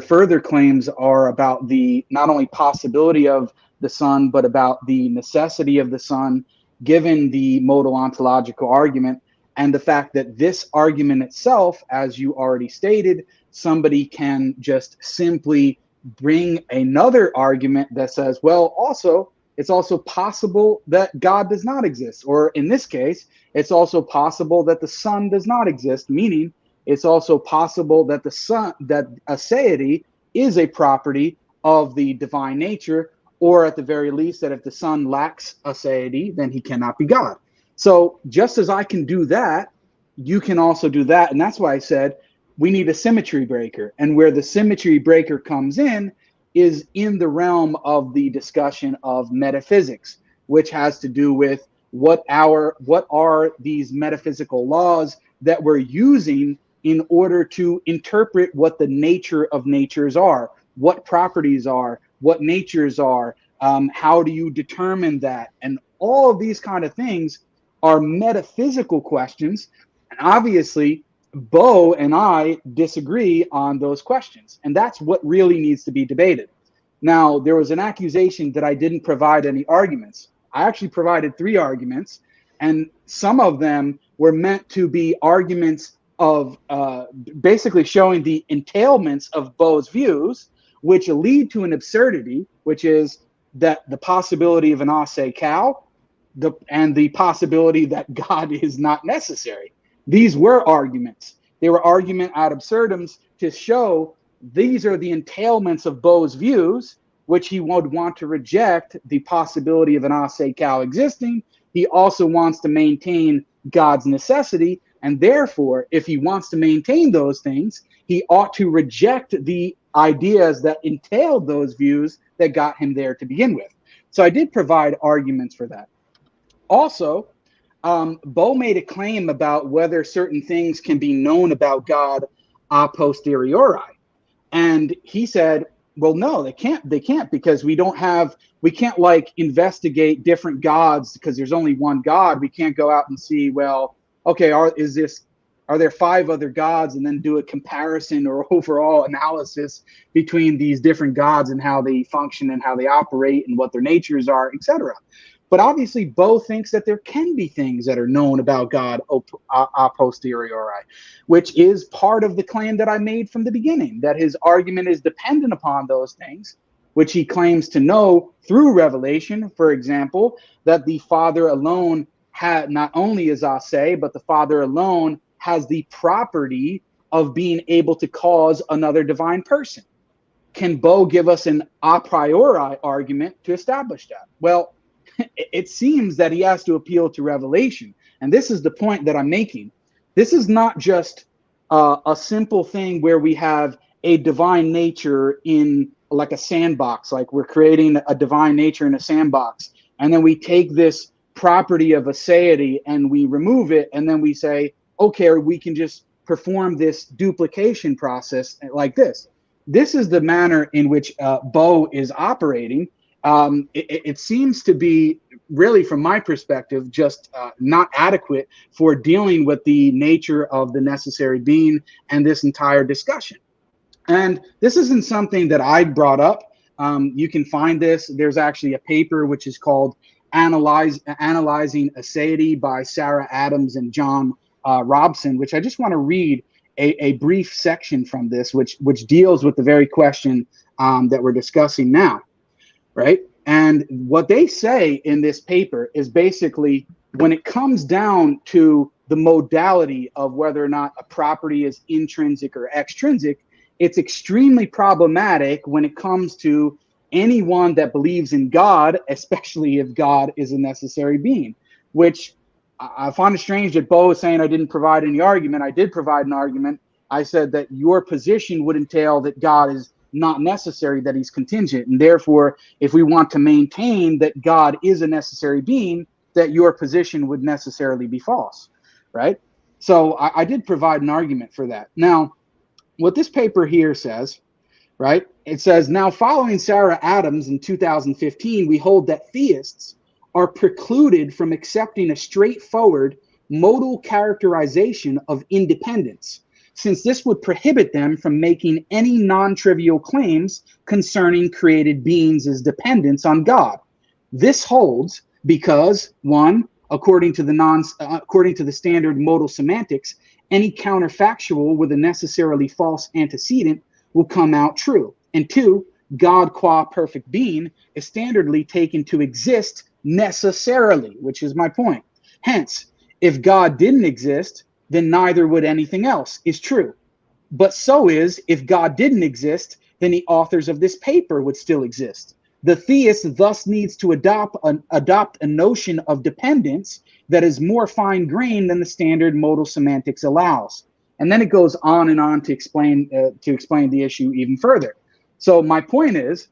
further claims are about the not only possibility of the sun, but about the necessity of the sun, given the modal ontological argument, and the fact that this argument itself, as you already stated, somebody can just simply bring another argument that says, well, also, it's also possible that God does not exist. Or in this case, it's also possible that the sun does not exist, meaning it's also possible that the sun, that aseity is a property of the divine nature, or at the very least, that if the sun lacks aseity, then he cannot be God. So just as I can do that, you can also do that. And that's why I said we need a symmetry breaker. And where the symmetry breaker comes in is in the realm of the discussion of metaphysics, which has to do with what are these metaphysical laws that we're using in order to interpret what the nature of natures are, what properties are, what natures are, how do you determine that? And all of these kind of things are metaphysical questions. And obviously, Beau and I disagree on those questions. And that's what really needs to be debated. Now, there was an accusation that I didn't provide any arguments. I actually provided 3 arguments, and some of them were meant to be arguments of basically showing the entailments of Beau's views, which lead to an absurdity, which is that the possibility of an ase cow, and the possibility that God is not necessary. These were arguments. They were argument ad absurdums to show these are the entailments of Beau's views, which he would want to reject the possibility of an ase cow existing. He also wants to maintain God's necessity. And therefore, if he wants to maintain those things, he ought to reject the ideas that entailed those views that got him there to begin with. So I did provide arguments for that. Also, Beau made a claim about whether certain things can be known about God a posteriori. And he said, well, no, they can't because we can't like investigate different gods because there's only one God. We can't go out and see, well, okay, are there 5 other gods, and then do a comparison or overall analysis between these different gods and how they function and how they operate and what their natures are, etc. But obviously, Beau thinks that there can be things that are known about God a posteriori, which is part of the claim that I made from the beginning, that his argument is dependent upon those things, which he claims to know through revelation. For example, that the Father alone had not only is ase, but the Father alone has the property of being able to cause another divine person. Can Beau give us an a priori argument to establish that? Well, it seems that he has to appeal to revelation. And this is the point that I'm making. This is not just a simple thing where we have a divine nature in like a sandbox, like we're creating a divine nature in a sandbox. And then we take this property of aseity and we remove it. And then we say, okay, we can just perform this duplication process like this. This is the manner in which Beau is operating. It seems to be really, from my perspective, just not adequate for dealing with the nature of the necessary being and this entire discussion. And this isn't something that I brought up. You can find this. There's actually a paper which is called Analyzing Aseity by Sarah Adams and John Robson, which I just want to read a brief section from this, which deals with the very question that we're discussing now. Right? And what they say in this paper is basically when it comes down to the modality of whether or not a property is intrinsic or extrinsic, it's extremely problematic when it comes to anyone that believes in God, especially if God is a necessary being, which I find it strange that Beau is saying I didn't provide any argument. I did provide an argument. I said that your position would entail that God is not necessary, that he's contingent. And therefore, if we want to maintain that God is a necessary being, that your position would necessarily be false, right? So I did provide an argument for that. Now, what this paper here says, right? It says, now following Sarah Adams in 2015, we hold that theists are precluded from accepting a straightforward modal characterization of independence, since this would prohibit them from making any non-trivial claims concerning created beings as dependence on God. This holds because, one, according to the standard modal semantics, any counterfactual with a necessarily false antecedent will come out true. And two, God qua perfect being is standardly taken to exist necessarily, which is my point. Hence, if God didn't exist, then neither would anything else, is true. But so is, if God didn't exist, then the authors of this paper would still exist. The theist thus needs to adopt a notion of dependence that is more fine-grained than the standard modal semantics allows. And then it goes on and on to explain the issue even further. So my point is,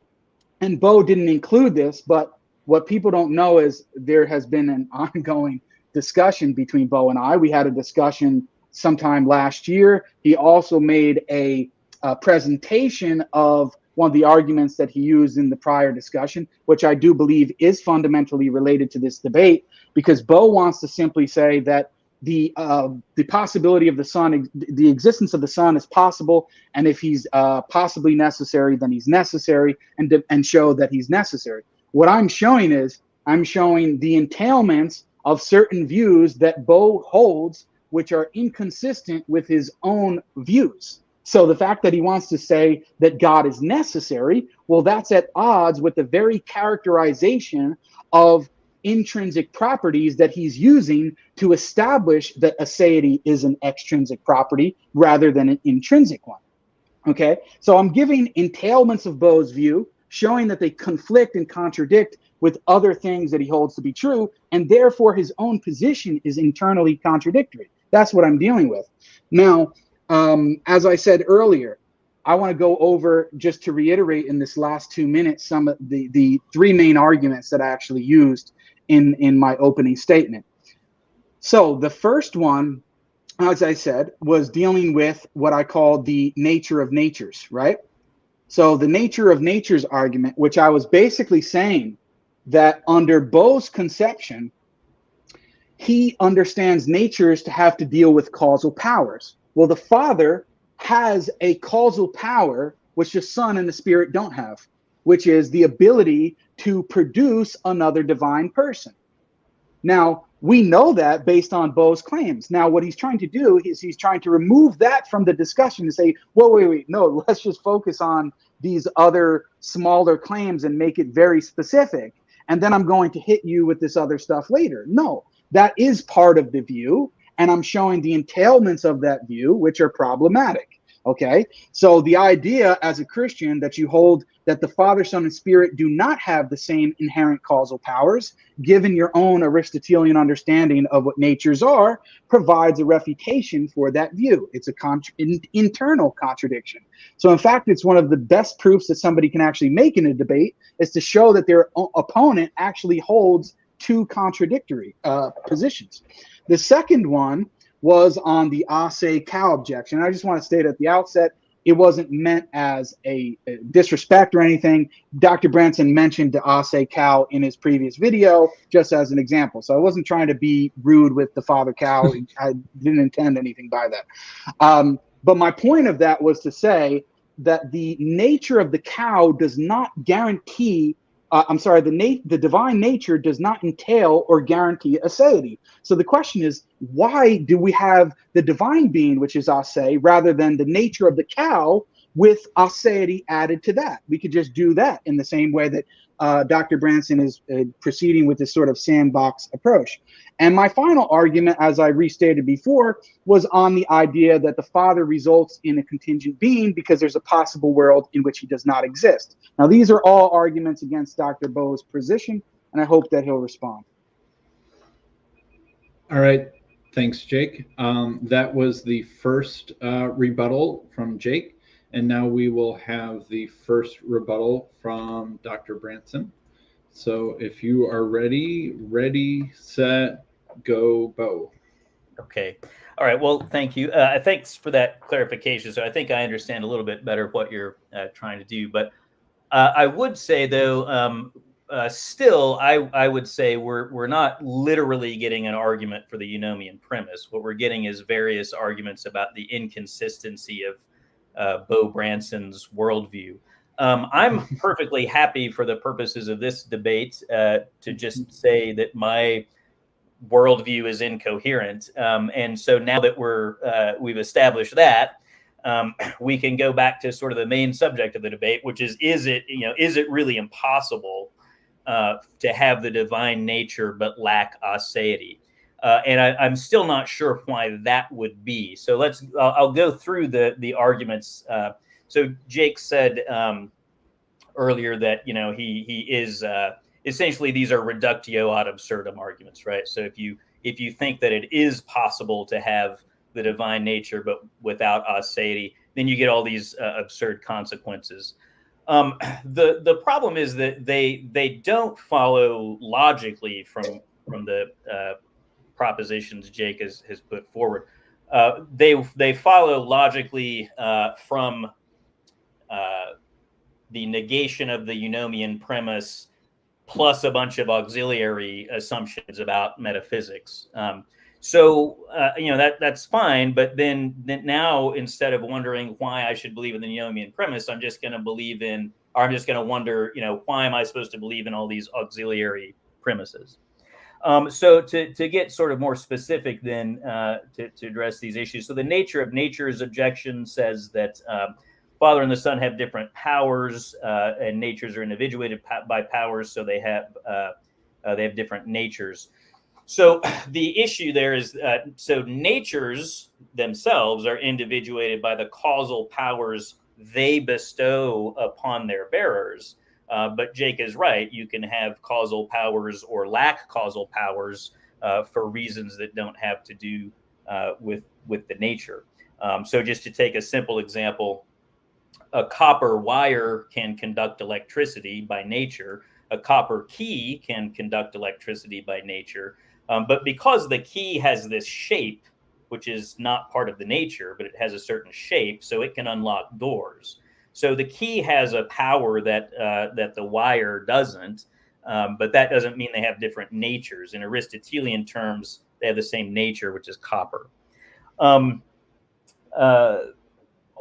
and Beau didn't include this, but what people don't know is there has been an ongoing discussion between Beau and I. We had a discussion sometime last year. He also made a presentation of one of the arguments that he used in the prior discussion, which I do believe is fundamentally related to this debate, because Beau wants to simply say that the possibility of the sun, the existence of the sun is possible, and if he's possibly necessary, then he's necessary, and show that he's necessary. What I'm showing is I'm showing the entailments of certain views that Beau holds, which are inconsistent with his own views. So the fact that he wants to say that God is necessary, well, that's at odds with the very characterization of intrinsic properties that he's using to establish that aseity is an extrinsic property rather than an intrinsic one. Okay, so I'm giving entailments of Beau's view, showing that they conflict and contradict with other things that he holds to be true, and therefore his own position is internally contradictory. That's what I'm dealing with. Now, as I said earlier, I want to go over, just to reiterate in this last 2 minutes, some of the three main arguments that I actually used in my opening statement. So the first one, as I said, was dealing with what I call the nature of natures, right? So the nature of natures argument, which I was basically saying that under Beau's conception, he understands natures to have to deal with causal powers. Well, the Father has a causal power which the Son and the Spirit don't have, which is the ability to produce another divine person. Now, we know that based on Beau's claims. Now, what he's trying to do is he's trying to remove that from the discussion to say, well, wait, no, let's just focus on these other smaller claims and make it very specific. And then I'm going to hit you with this other stuff later. No, that is part of the view. And I'm showing the entailments of that view, which are problematic. Okay, so the idea as a Christian that you hold that the Father, Son, and Spirit do not have the same inherent causal powers, given your own Aristotelian understanding of what natures are, provides a refutation for that view. It's an internal contradiction. So in fact, it's one of the best proofs that somebody can actually make in a debate is to show that their opponent actually holds two contradictory positions. The second one was on the Ase cow objection. I just want to state at the outset, it wasn't meant as a disrespect or anything. Dr. Branson mentioned the Ase cow in his previous video, just as an example. So I wasn't trying to be rude with the father cow. I didn't intend anything by that. But my point of that was to say that the nature of the cow does not guarantee the divine nature does not entail or guarantee aseity. So the question is, why do we have the divine being, which is ase, rather than the nature of the cow, with Aseity added to that. We could just do that in the same way that Dr. Branson is proceeding with this sort of sandbox approach. And my final argument, as I restated before, was on the idea that the Father results in a contingent being because there's a possible world in which he does not exist. Now, these are all arguments against Dr. Beau's position, and I hope that he'll respond. All right. Thanks, Jake. That was the first rebuttal from Jake. And now we will have the first rebuttal from Dr. Branson. So if you are ready, set, go, Beau. Okay. All right. Well, thank you. Thanks for that clarification. So I think I understand a little bit better what you're trying to do. But I would say, though, still, I would say we're not literally getting an argument for the Eunomian premise. What we're getting is various arguments about the inconsistency of Beau Branson's worldview. I'm perfectly happy for the purposes of this debate to just say that my worldview is incoherent. And so now that we've established that, we can go back to sort of the main subject of the debate, which is it really impossible to have the divine nature but lack aseity? And I'm still not sure why that would be. So I'll go through the arguments. So Jake said earlier that he is essentially, these are reductio ad absurdum arguments, right? So if you think that it is possible to have the divine nature but without aseity, then you get all these absurd consequences. The problem is that they don't follow logically from the propositions Jake has put forward. They follow logically from the negation of the Eunomian premise plus a bunch of auxiliary assumptions about metaphysics. That's fine. But then now, instead of wondering why I should believe in the Eunomian premise, I'm just going to wonder, why am I supposed to believe in all these auxiliary premises? So to get sort of more specific then to address these issues. So the nature of nature's objection says that Father and the Son have different powers, and natures are individuated by powers, so they have different natures. So the issue there is so natures themselves are individuated by the causal powers they bestow upon their bearers. But Jake is right. You can have causal powers or lack causal powers for reasons that don't have to do with the nature. So just to take a simple example, a copper wire can conduct electricity by nature. A copper key can conduct electricity by nature. But because the key has this shape, which is not part of the nature, but it has a certain shape, so it can unlock doors. So the key has a power that the wire doesn't, but that doesn't mean they have different natures. In Aristotelian terms, they have the same nature, which is copper.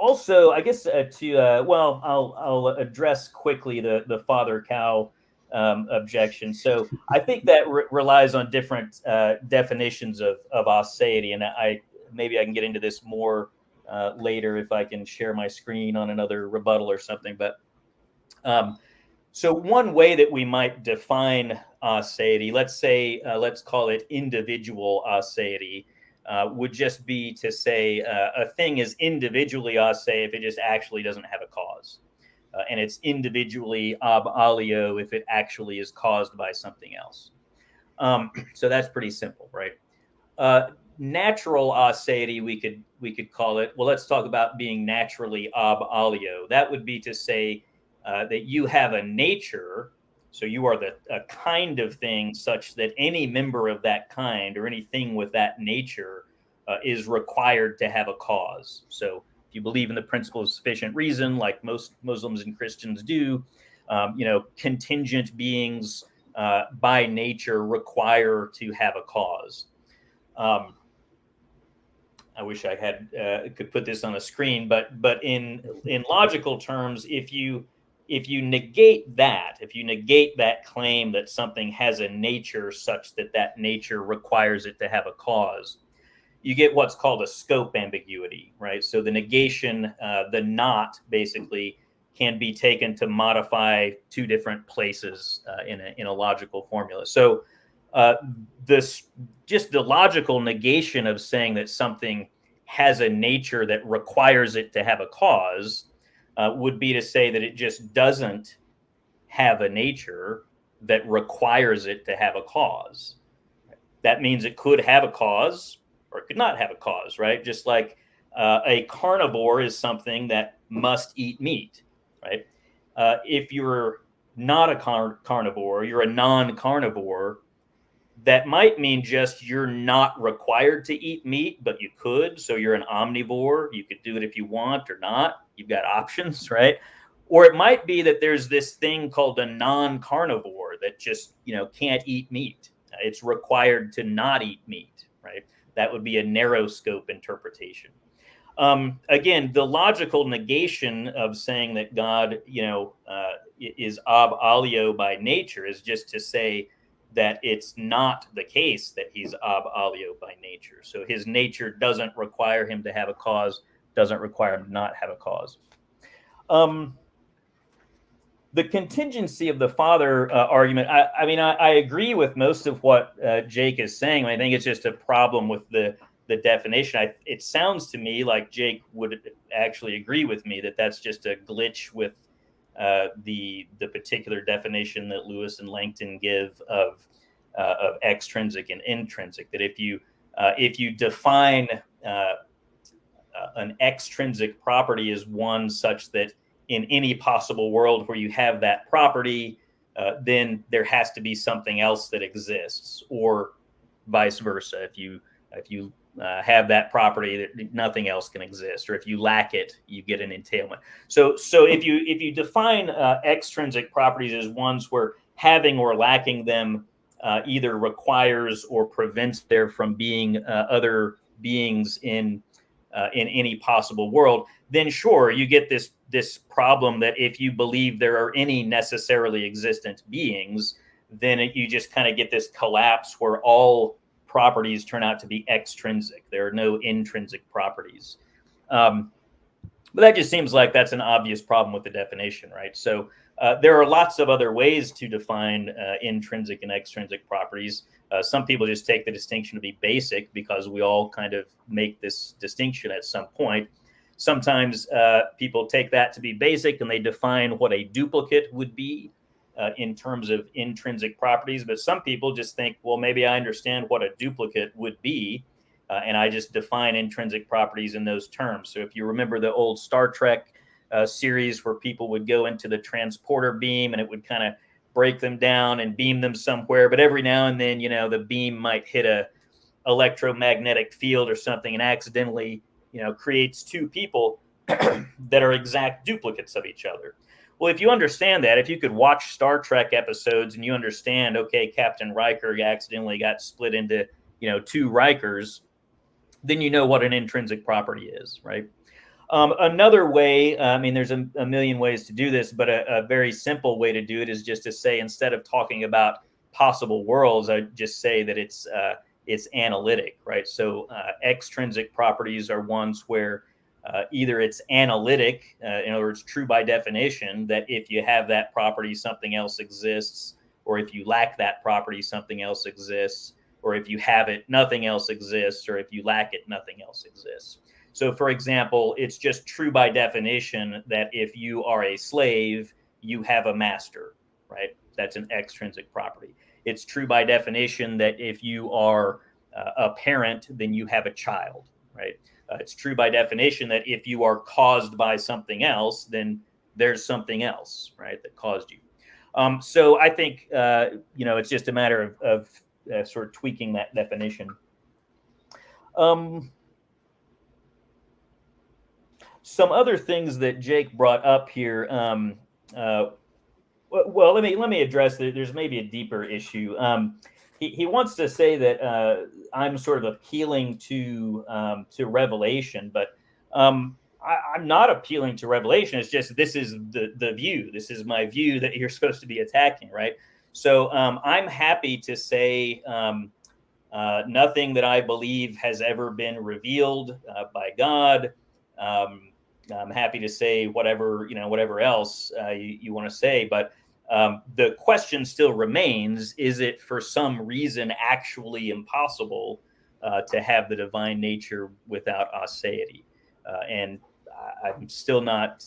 Also, I guess I'll address quickly the father cow objection. So I think that relies on different definitions of aseity, and maybe I can get into this more later if I can share my screen on another rebuttal or something. But so one way that we might define aseity, let's call it individual aseity, would just be to say a thing is individually aseity if it just actually doesn't have a cause. And it's individually ab alio if it actually is caused by something else. So that's pretty simple, right? Natural aseity, we could call it. Well, let's talk about being naturally ab alio. That would be to say that you have a nature, so you are a kind of thing such that any member of that kind or anything with that nature is required to have a cause. So if you believe in the principle of sufficient reason, like most Muslims and Christians do, contingent beings by nature require to have a cause. I wish I could put this on a screen, but in logical terms, if you negate that claim that something has a nature such that nature requires it to have a cause, you get what's called a scope ambiguity, right? So the negation, the not, basically can be taken to modify two different places in a logical formula. So this just the logical negation of saying that something has a nature that requires it to have a cause would be to say that it just doesn't have a nature that requires it to have a cause. That means it could have a cause or it could not have a cause, right? Just like a carnivore is something that must eat meat, right? If you're not a carnivore, you're a non-carnivore, that might mean just you're not required to eat meat, but you could. So you're an omnivore. You could do it if you want or not. You've got options, right? Or it might be that there's this thing called a non-carnivore that just, can't eat meat. It's required to not eat meat, right? That would be a narrow scope interpretation. Again, the logical negation of saying that God, is ab alio by nature is just to say that it's not the case that he's ab alio by nature. So his nature doesn't require him to have a cause, doesn't require him to not have a cause. The contingency of the Father argument, I agree with most of what Jake is saying. I think it's just a problem with the definition. It sounds to me like Jake would actually agree with me that that's just a glitch with the particular definition that Lewis and Langton give of extrinsic and intrinsic. That if you define an extrinsic property as one such that in any possible world where you have that property, then there has to be something else that exists, or vice versa. If you have that property, that nothing else can exist, or if you lack it, you get an entailment. So if you define extrinsic properties as ones where having or lacking them either requires or prevents there from being other beings in any possible world, then sure, you get this problem that if you believe there are any necessarily existent beings, then you just kind of get this collapse where all properties turn out to be extrinsic. There are no intrinsic properties. But that just seems like that's an obvious problem with the definition, right? So there are lots of other ways to define intrinsic and extrinsic properties. Some people just take the distinction to be basic because we all kind of make this distinction at some point. Sometimes people take that to be basic and they define what a duplicate would be in terms of intrinsic properties. But some people just think, well, maybe I understand what a duplicate would be, and I just define intrinsic properties in those terms. So if you remember the old Star Trek series where people would go into the transporter beam and it would kind of break them down and beam them somewhere, but every now and then, the beam might hit a electromagnetic field or something and accidentally, creates two people that are exact duplicates of each other. Well, if you understand that, if you could watch Star Trek episodes and you understand, okay, Captain Riker accidentally got split into, two Rikers, then you know what an intrinsic property is, right? Another way, there's a million ways to do this, but a very simple way to do it is just to say, instead of talking about possible worlds, I just say that it's analytic, right? So extrinsic properties are ones where either it's analytic, in other words, true by definition, that if you have that property, something else exists, or if you lack that property, something else exists, or if you have it, nothing else exists, or if you lack it, nothing else exists. So, for example, it's just true by definition that if you are a slave, you have a master, right? That's an extrinsic property. It's true by definition that if you are a parent, then you have a child, right? It's true by definition that if you are caused by something else, then there's something else, right, that caused you. So I think, it's just a matter of sort of tweaking that definition. Some other things that Jake brought up here. Well, let me address that. There's maybe a deeper issue. He wants to say that I'm sort of appealing to revelation, but I'm not appealing to revelation. It's just this is the view. This is my view that you're supposed to be attacking, right? So I'm happy to say Nothing that I believe has ever been revealed by God. I'm happy to say whatever else you want to say, but the question still remains: is it for some reason actually impossible to have the divine nature without aseity? And I'm still not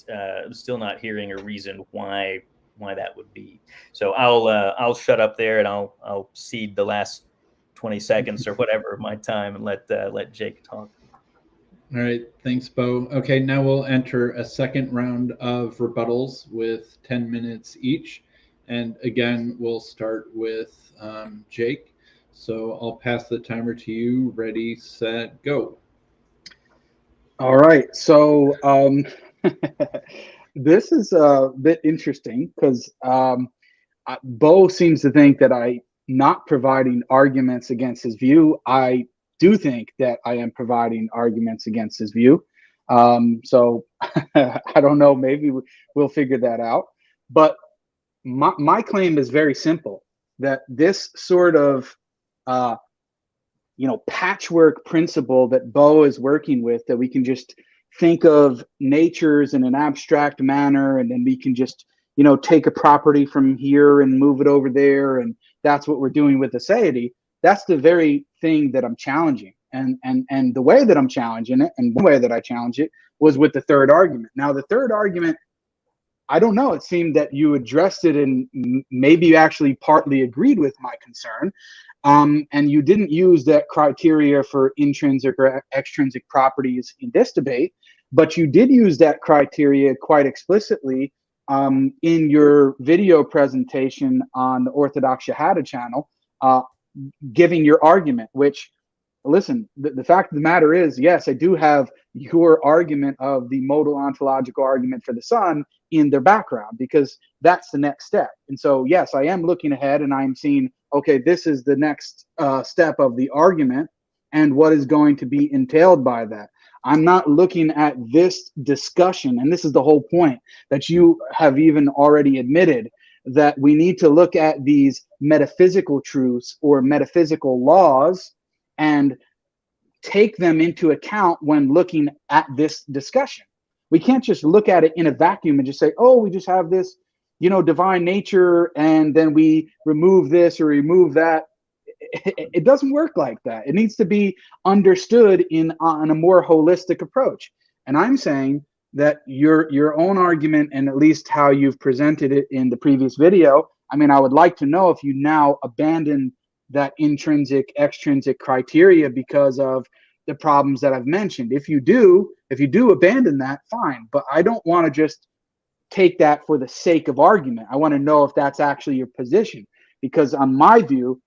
hearing a reason why that would be. So I'll shut up there, and I'll cede the last 20 seconds or whatever of my time and let Jake talk. All right, thanks, Beau. Okay, now we'll enter a second round of rebuttals with 10 minutes each. And again, we'll start with Jake. So I'll pass the timer to you. Ready, set, go. All right. So this is a bit interesting because Beau seems to think that I'm not providing arguments against his view. I do think that I am providing arguments against his view. So I don't know. Maybe we'll figure that out. But my claim is very simple, that this sort of patchwork principle that Beau is working with, that we can just think of natures in an abstract manner, and then we can just take a property from here and move it over there, and that's what we're doing with Aseity. That's the very thing that I'm challenging, and the way that I'm challenging it, and one way that I challenge it, was with the third argument. Now, the third argument, I don't know, it seemed that you addressed it, and maybe you actually partly agreed with my concern. And you didn't use that criteria for intrinsic or extrinsic properties in this debate, but you did use that criteria quite explicitly in your video presentation on the Orthodox Shahada channel, giving your argument, which, listen, the fact of the matter is, yes, I do have your argument of the modal ontological argument for the sun in their background, because that's the next step. And so, yes, I am looking ahead and I'm seeing, okay, this is the next step of the argument and what is going to be entailed by that. I'm not looking at this discussion, and this is the whole point, that you have even already admitted, that we need to look at these metaphysical truths or metaphysical laws and take them into account when looking at this discussion. We can't just look at it in a vacuum and just say, oh, we just have this, divine nature, and then we remove this or remove that. It doesn't work like that. It needs to be understood on a more holistic approach. And I'm saying that your own argument, and at least how you've presented it in the previous video, I would like to know if you now abandon that intrinsic, extrinsic criteria because of the problems that I've mentioned. If you do abandon that, fine. But I don't want to just take that for the sake of argument. I want to know if that's actually your position, because on my view,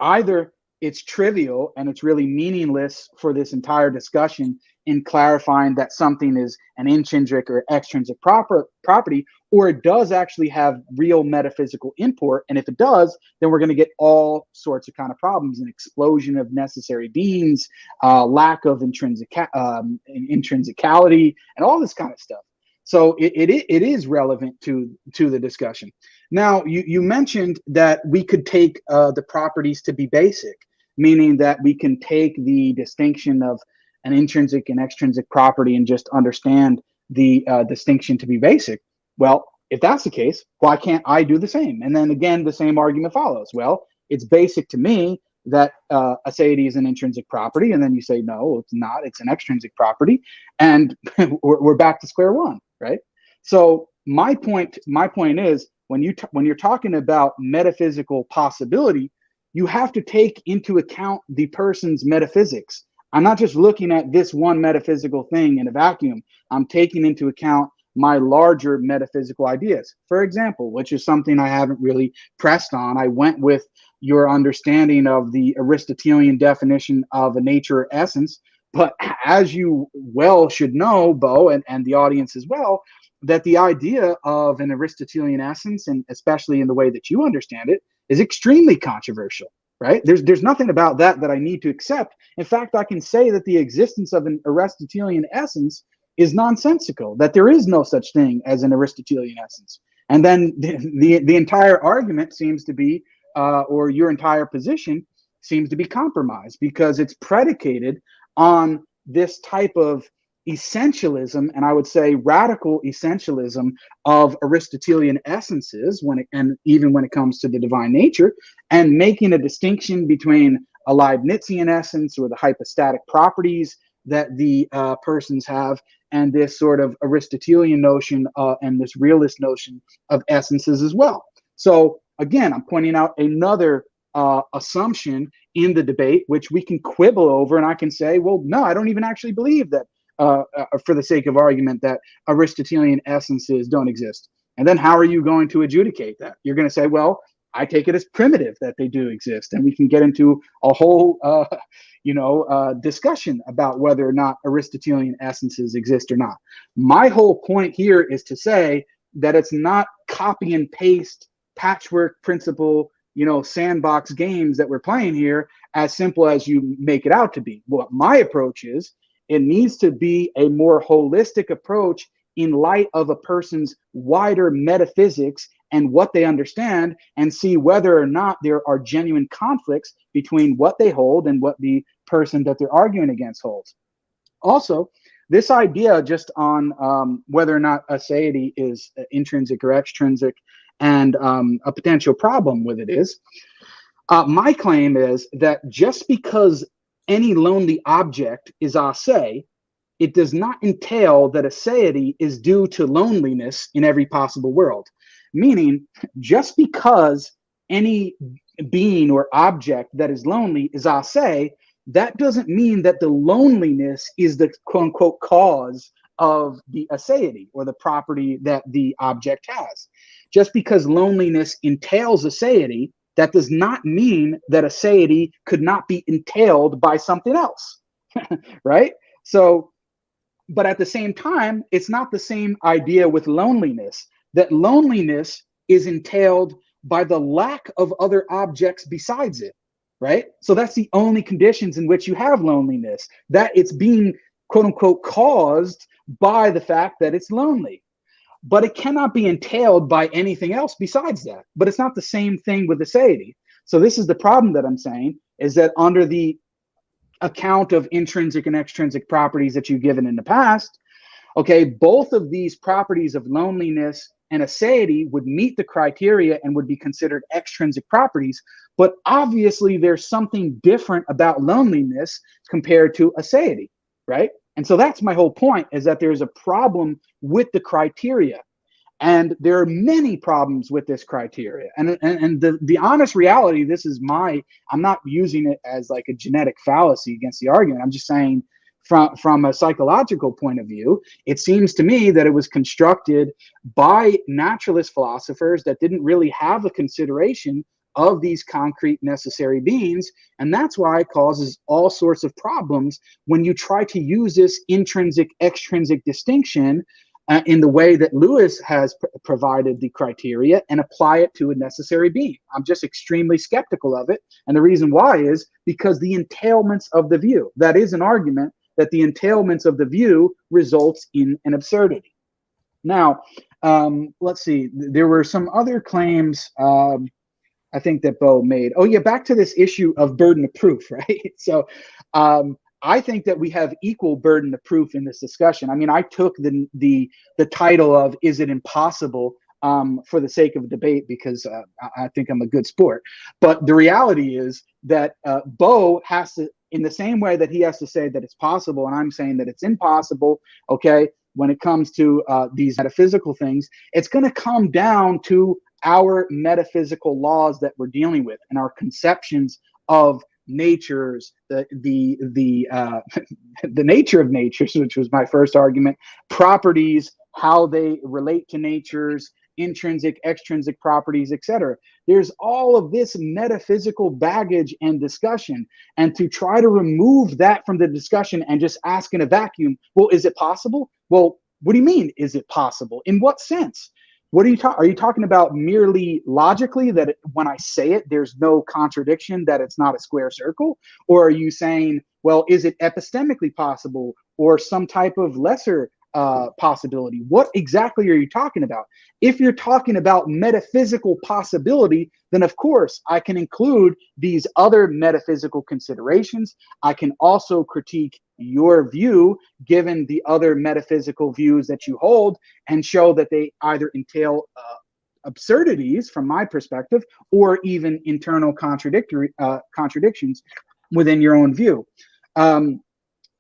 either it's trivial and it's really meaningless for this entire discussion in clarifying that something is an intrinsic or extrinsic property, or it does actually have real metaphysical import. And if it does, then we're going to get all sorts of kind of problems: an explosion of necessary beings, lack of intrinsicality, and all this kind of stuff. So it is relevant to the discussion. Now, you mentioned that we could take the properties to be basic, meaning that we can take the distinction of an intrinsic and extrinsic property and just understand the distinction to be basic. Well, if that's the case, why can't I do the same? And then again, the same argument follows. Well, it's basic to me that aseity is an intrinsic property, and then you say, no, it's not, it's an extrinsic property, and we're back to square one, right? So my point is, when you're talking about metaphysical possibility, you have to take into account the person's metaphysics. I'm not just looking at this one metaphysical thing in a vacuum. I'm taking into account my larger metaphysical ideas. For example, which is something I haven't really pressed on, I went with your understanding of the Aristotelian definition of a nature or essence. But as you well should know, Beau, and the audience as well, that the idea of an Aristotelian essence, and especially in the way that you understand it, is extremely controversial, right? There's nothing about that I need to accept. In fact, I can say that the existence of an Aristotelian essence is nonsensical, that there is no such thing as an Aristotelian essence. And then the entire argument seems to be, or your entire position seems to be compromised because it's predicated on this type of essentialism, and I would say radical essentialism of Aristotelian essences and even when it comes to the divine nature, and making a distinction between a Leibnizian essence or the hypostatic properties that the persons have, and this sort of Aristotelian notion and this realist notion of essences as well. So again, I'm pointing out another assumption in the debate, which we can quibble over, and I can say, well, no, I don't even actually believe that, for the sake of argument, that Aristotelian essences don't exist. And then how are you going to adjudicate that? You're going to say, well, I take it as primitive that they do exist, and we can get into a whole, discussion about whether or not Aristotelian essences exist or not. My whole point here is to say that it's not copy and paste patchwork principle, sandbox games that we're playing here, as simple as you make it out to be. What my approach is, it needs to be a more holistic approach in light of a person's wider metaphysics and what they understand, and see whether or not there are genuine conflicts between what they hold and what the person that they're arguing against holds. Also, this idea just on whether or not aseity is intrinsic or extrinsic, and a potential problem with it is, my claim is that just because any lonely object is ase, it does not entail that aseity is due to loneliness in every possible world. Meaning, just because any being or object that is lonely is ase, that doesn't mean that the loneliness is the quote-unquote cause of the aseity or the property that the object has. Just because loneliness entails aseity, that does not mean that aseity could not be entailed by something else, right? So, but at the same time, it's not the same idea with loneliness, that loneliness is entailed by the lack of other objects besides it, right? So that's the only conditions in which you have loneliness, that it's being quote unquote caused by the fact that it's lonely. But it cannot be entailed by anything else besides that. But it's not the same thing with aseity. So this is the problem that I'm saying, is that under the account of intrinsic and extrinsic properties that you've given in the past, okay, both of these properties of loneliness and aseity would meet the criteria and would be considered extrinsic properties. But obviously there's something different about loneliness compared to aseity, right? And so that's my whole point, is that there's a problem with the criteria. And there are many problems with this criteria. And the honest reality, I'm not using it as like a genetic fallacy against the argument. I'm just saying from a psychological point of view, it seems to me that it was constructed by naturalist philosophers that didn't really have a consideration of these concrete necessary beings. And that's why it causes all sorts of problems when you try to use this intrinsic extrinsic distinction in the way that Lewis has provided the criteria and apply it to a necessary being. I'm just extremely skeptical of it. And the reason why is because the entailments of the view, that is an argument that the entailments of the view results in an absurdity. Now, let's see, there were some other claims I think that Beau made. Oh yeah, back to this issue of burden of proof, right? So I think that we have equal burden of proof in this discussion. I mean, I took the title of "Is it impossible?" For the sake of debate, because I think I'm a good sport. But the reality is that Beau has to, in the same way that he has to say that it's possible, and I'm saying that it's impossible, okay, when it comes to these metaphysical things, it's going to come down to our metaphysical laws that we're dealing with and our conceptions of natures, the nature of natures, which was my first argument, properties, how they relate to natures, intrinsic, extrinsic properties, etc. There's all of this metaphysical baggage and discussion, and to try to remove that from the discussion and just ask in a vacuum, well, is it possible? Well, what do you mean, is it possible? In what sense? What are you talking? Are you talking about merely logically that when I say it, there's no contradiction, that it's not a square circle? Or are you saying, well, is it epistemically possible, or some type of lesser possibility. What exactly are you talking about? If you're talking about metaphysical possibility, then of course I can include these other metaphysical considerations. I can also critique your view given the other metaphysical views that you hold and show that they either entail absurdities from my perspective or even internal contradictions within your own view.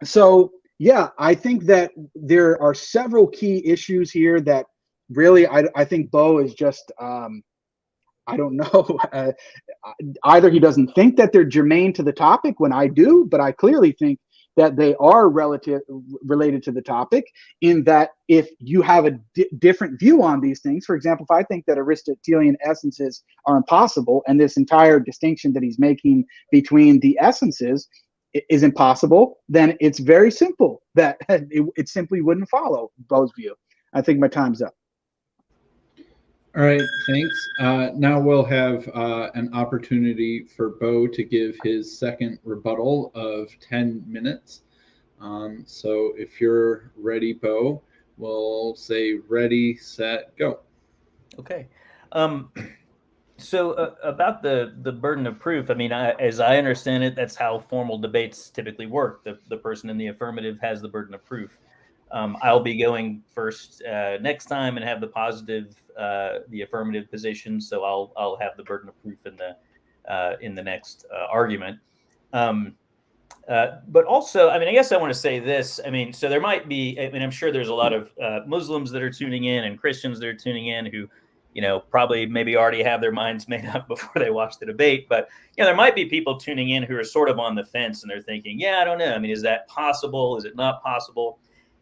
So yeah, I think that there are several key issues here that really I think Beau is just I don't know. Either he doesn't think that they're germane to the topic when I do, but I clearly think that they are related to the topic, in that if you have a different view on these things, for example, if I think that Aristotelian essences are impossible, and this entire distinction that he's making between the essences is impossible, then it's very simple that it simply wouldn't follow Beau's view. I think my time's up. All right, thanks. Now we'll have an opportunity for Beau to give his second rebuttal of 10 minutes. So if you're ready, Beau, we'll say ready, set, go. Okay. So about the burden of proof, I mean, as I understand it, that's how formal debates typically work. The person in the affirmative has the burden of proof. I'll be going first next time and have the affirmative position. So I'll have the burden of proof in the next argument. But also, I mean, I guess I want to say this. I mean, so there might be, I mean, I'm sure there's a lot of Muslims that are tuning in and Christians that are tuning in who, probably maybe already have their minds made up before they watch the debate. But, there might be people tuning in who are sort of on the fence and they're thinking, yeah, I don't know. I mean, is that possible? Is it not possible?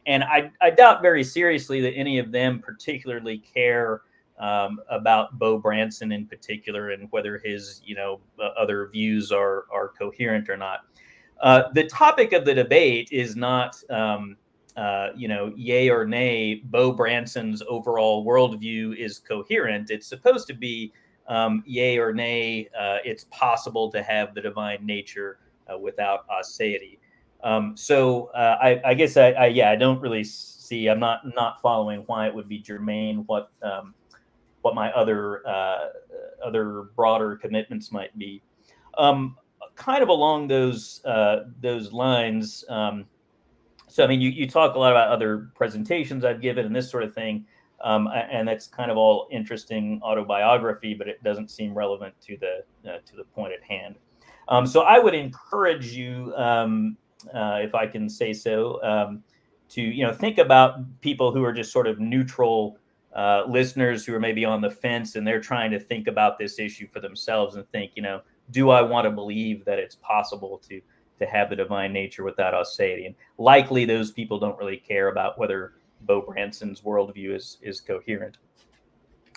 And I doubt very seriously that any of them particularly care about Beau Branson in particular and whether his, other views are coherent or not. The topic of the debate is not, yay or nay, Beau Branson's overall worldview is coherent. It's supposed to be yay or nay, it's possible to have the divine nature without aseity. So I guess I don't really see. I'm not following why it would be germane what my other broader commitments might be. Kind of along those lines. So I mean, you talk a lot about other presentations I've given and this sort of thing, and that's kind of all interesting autobiography, but it doesn't seem relevant to the point at hand. So I would encourage you, if I can say so, to think about people who are just sort of neutral listeners who are maybe on the fence and they're trying to think about this issue for themselves and think, do I want to believe that it's possible to have the divine nature without aseity? And likely those people don't really care about whether Beau Branson's worldview is coherent.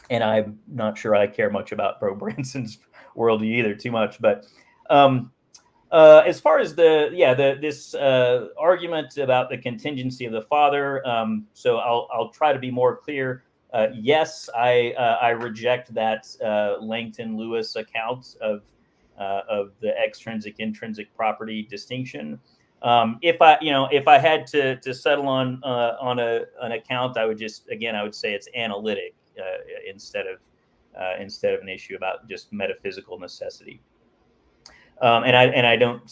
And I'm not sure I care much about Beau Branson's worldview either, too much. But as far as this argument about the contingency of the Father, so I'll try to be more clear. Yes, I reject that Langton Lewis account of the extrinsic intrinsic property distinction. If I had to settle on an account, I would say it's analytic instead of an issue about just metaphysical necessity. And I don't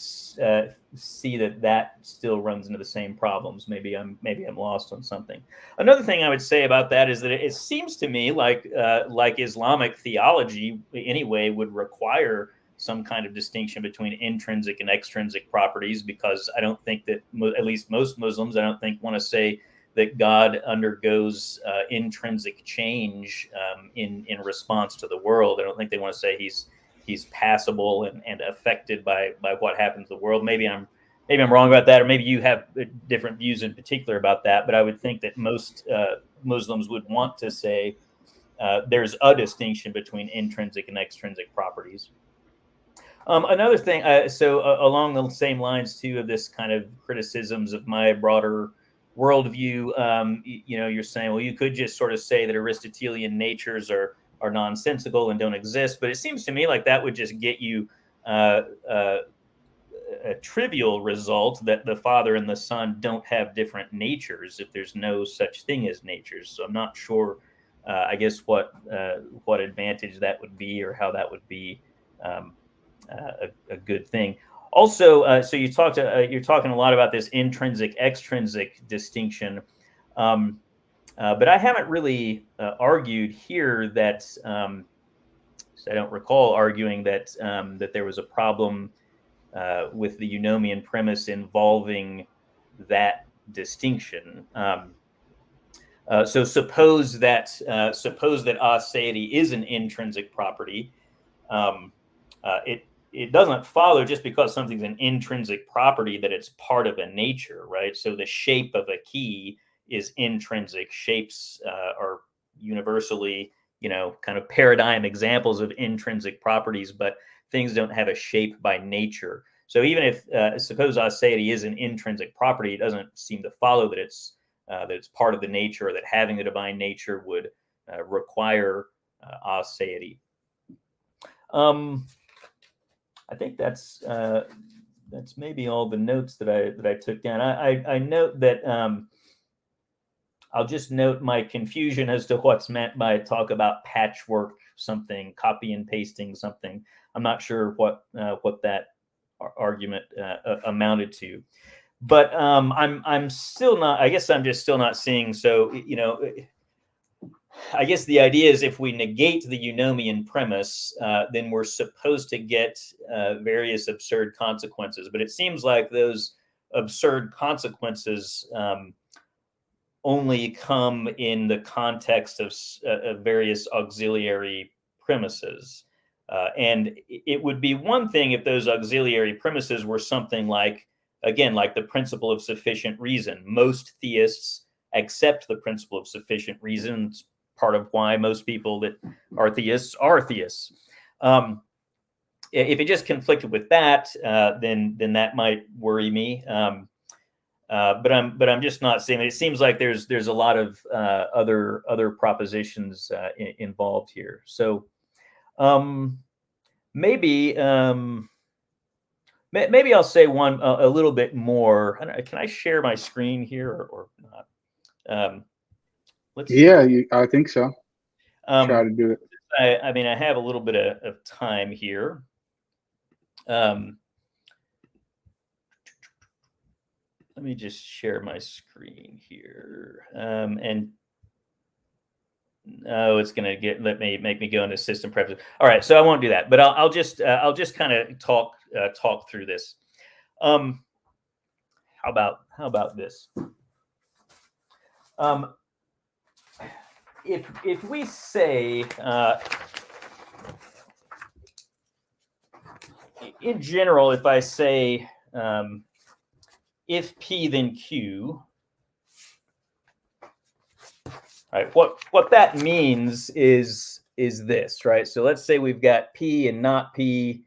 see that still runs into the same problems. Maybe I'm lost on something. Another thing I would say about that is that it seems to me like Islamic theology anyway would require some kind of distinction between intrinsic and extrinsic properties, because I don't think that at least most Muslims, I don't think, want to say that God undergoes intrinsic change in response to the world. I don't think they want to say he's passable and affected by what happens to the world. Maybe I'm wrong about that, or maybe you have different views in particular about that. But I would think that most Muslims would want to say there's a distinction between intrinsic and extrinsic properties. Another thing, along the same lines too of this kind of criticisms of my broader worldview, you're saying, well, you could just sort of say that Aristotelian natures are nonsensical and don't exist, but it seems to me like that would just get you a trivial result that the Father and the Son don't have different natures if there's no such thing as natures. So I'm not sure, I guess, what advantage that would be or how that would be a good thing. Also, so you're talking a lot about this intrinsic extrinsic distinction, but I haven't really argued here that. So I don't recall arguing that that there was a problem with the eunomian premise involving that distinction. So suppose that aseity is an intrinsic property. It doesn't follow just because something's an intrinsic property that it's part of a nature, right? So the shape of a key is intrinsic. Shapes are universally, kind of paradigm examples of intrinsic properties, but things don't have a shape by nature. So even if suppose aseity is an intrinsic property, it doesn't seem to follow that it's part of the nature, or that having the divine nature would require aseity. I think that's maybe all the notes that I took down. I note that I'll just note my confusion as to what's meant by talk about patchwork something, copy and pasting something. I'm not sure what that argument amounted to, but I'm still not. I guess I'm just still not seeing. So I guess the idea is if we negate the eunomian premise, then we're supposed to get various absurd consequences. But it seems like those absurd consequences only come in the context of various auxiliary premises. And it would be one thing if those auxiliary premises were something like, again, like the principle of sufficient reason. Most theists accept the principle of sufficient reason. It's part of why most people that are theists are theists. If it just conflicted with that, then that might worry me. But I'm just not seeing it. It seems like there's a lot of other propositions involved here. So maybe I'll say one a little bit more. Can I share my screen here or not? Let's. Yeah, I think so. Try to do it. I mean, I have a little bit of time here. Let me just share my screen here. And it's going to make me go into system preferences. All right, so I won't do that, but I'll just kind of talk through this. How about this? If we say in general, if I say if P then Q, right? What that means is this, right? So let's say we've got P and not P,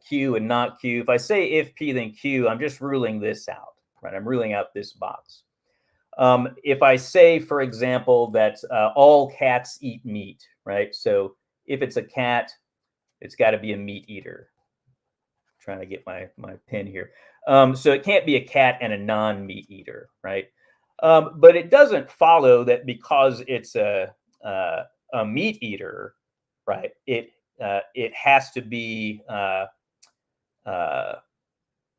Q and not Q. If I say if P then Q, I'm just ruling this out, right? I'm ruling out this box. If I say, for example, that all cats eat meat, right? So if it's a cat, it's got to be a meat eater. I'm trying to get my pen here. So it can't be a cat and a non-meat eater, right? But it doesn't follow that because it's a meat eater, right? It has to be.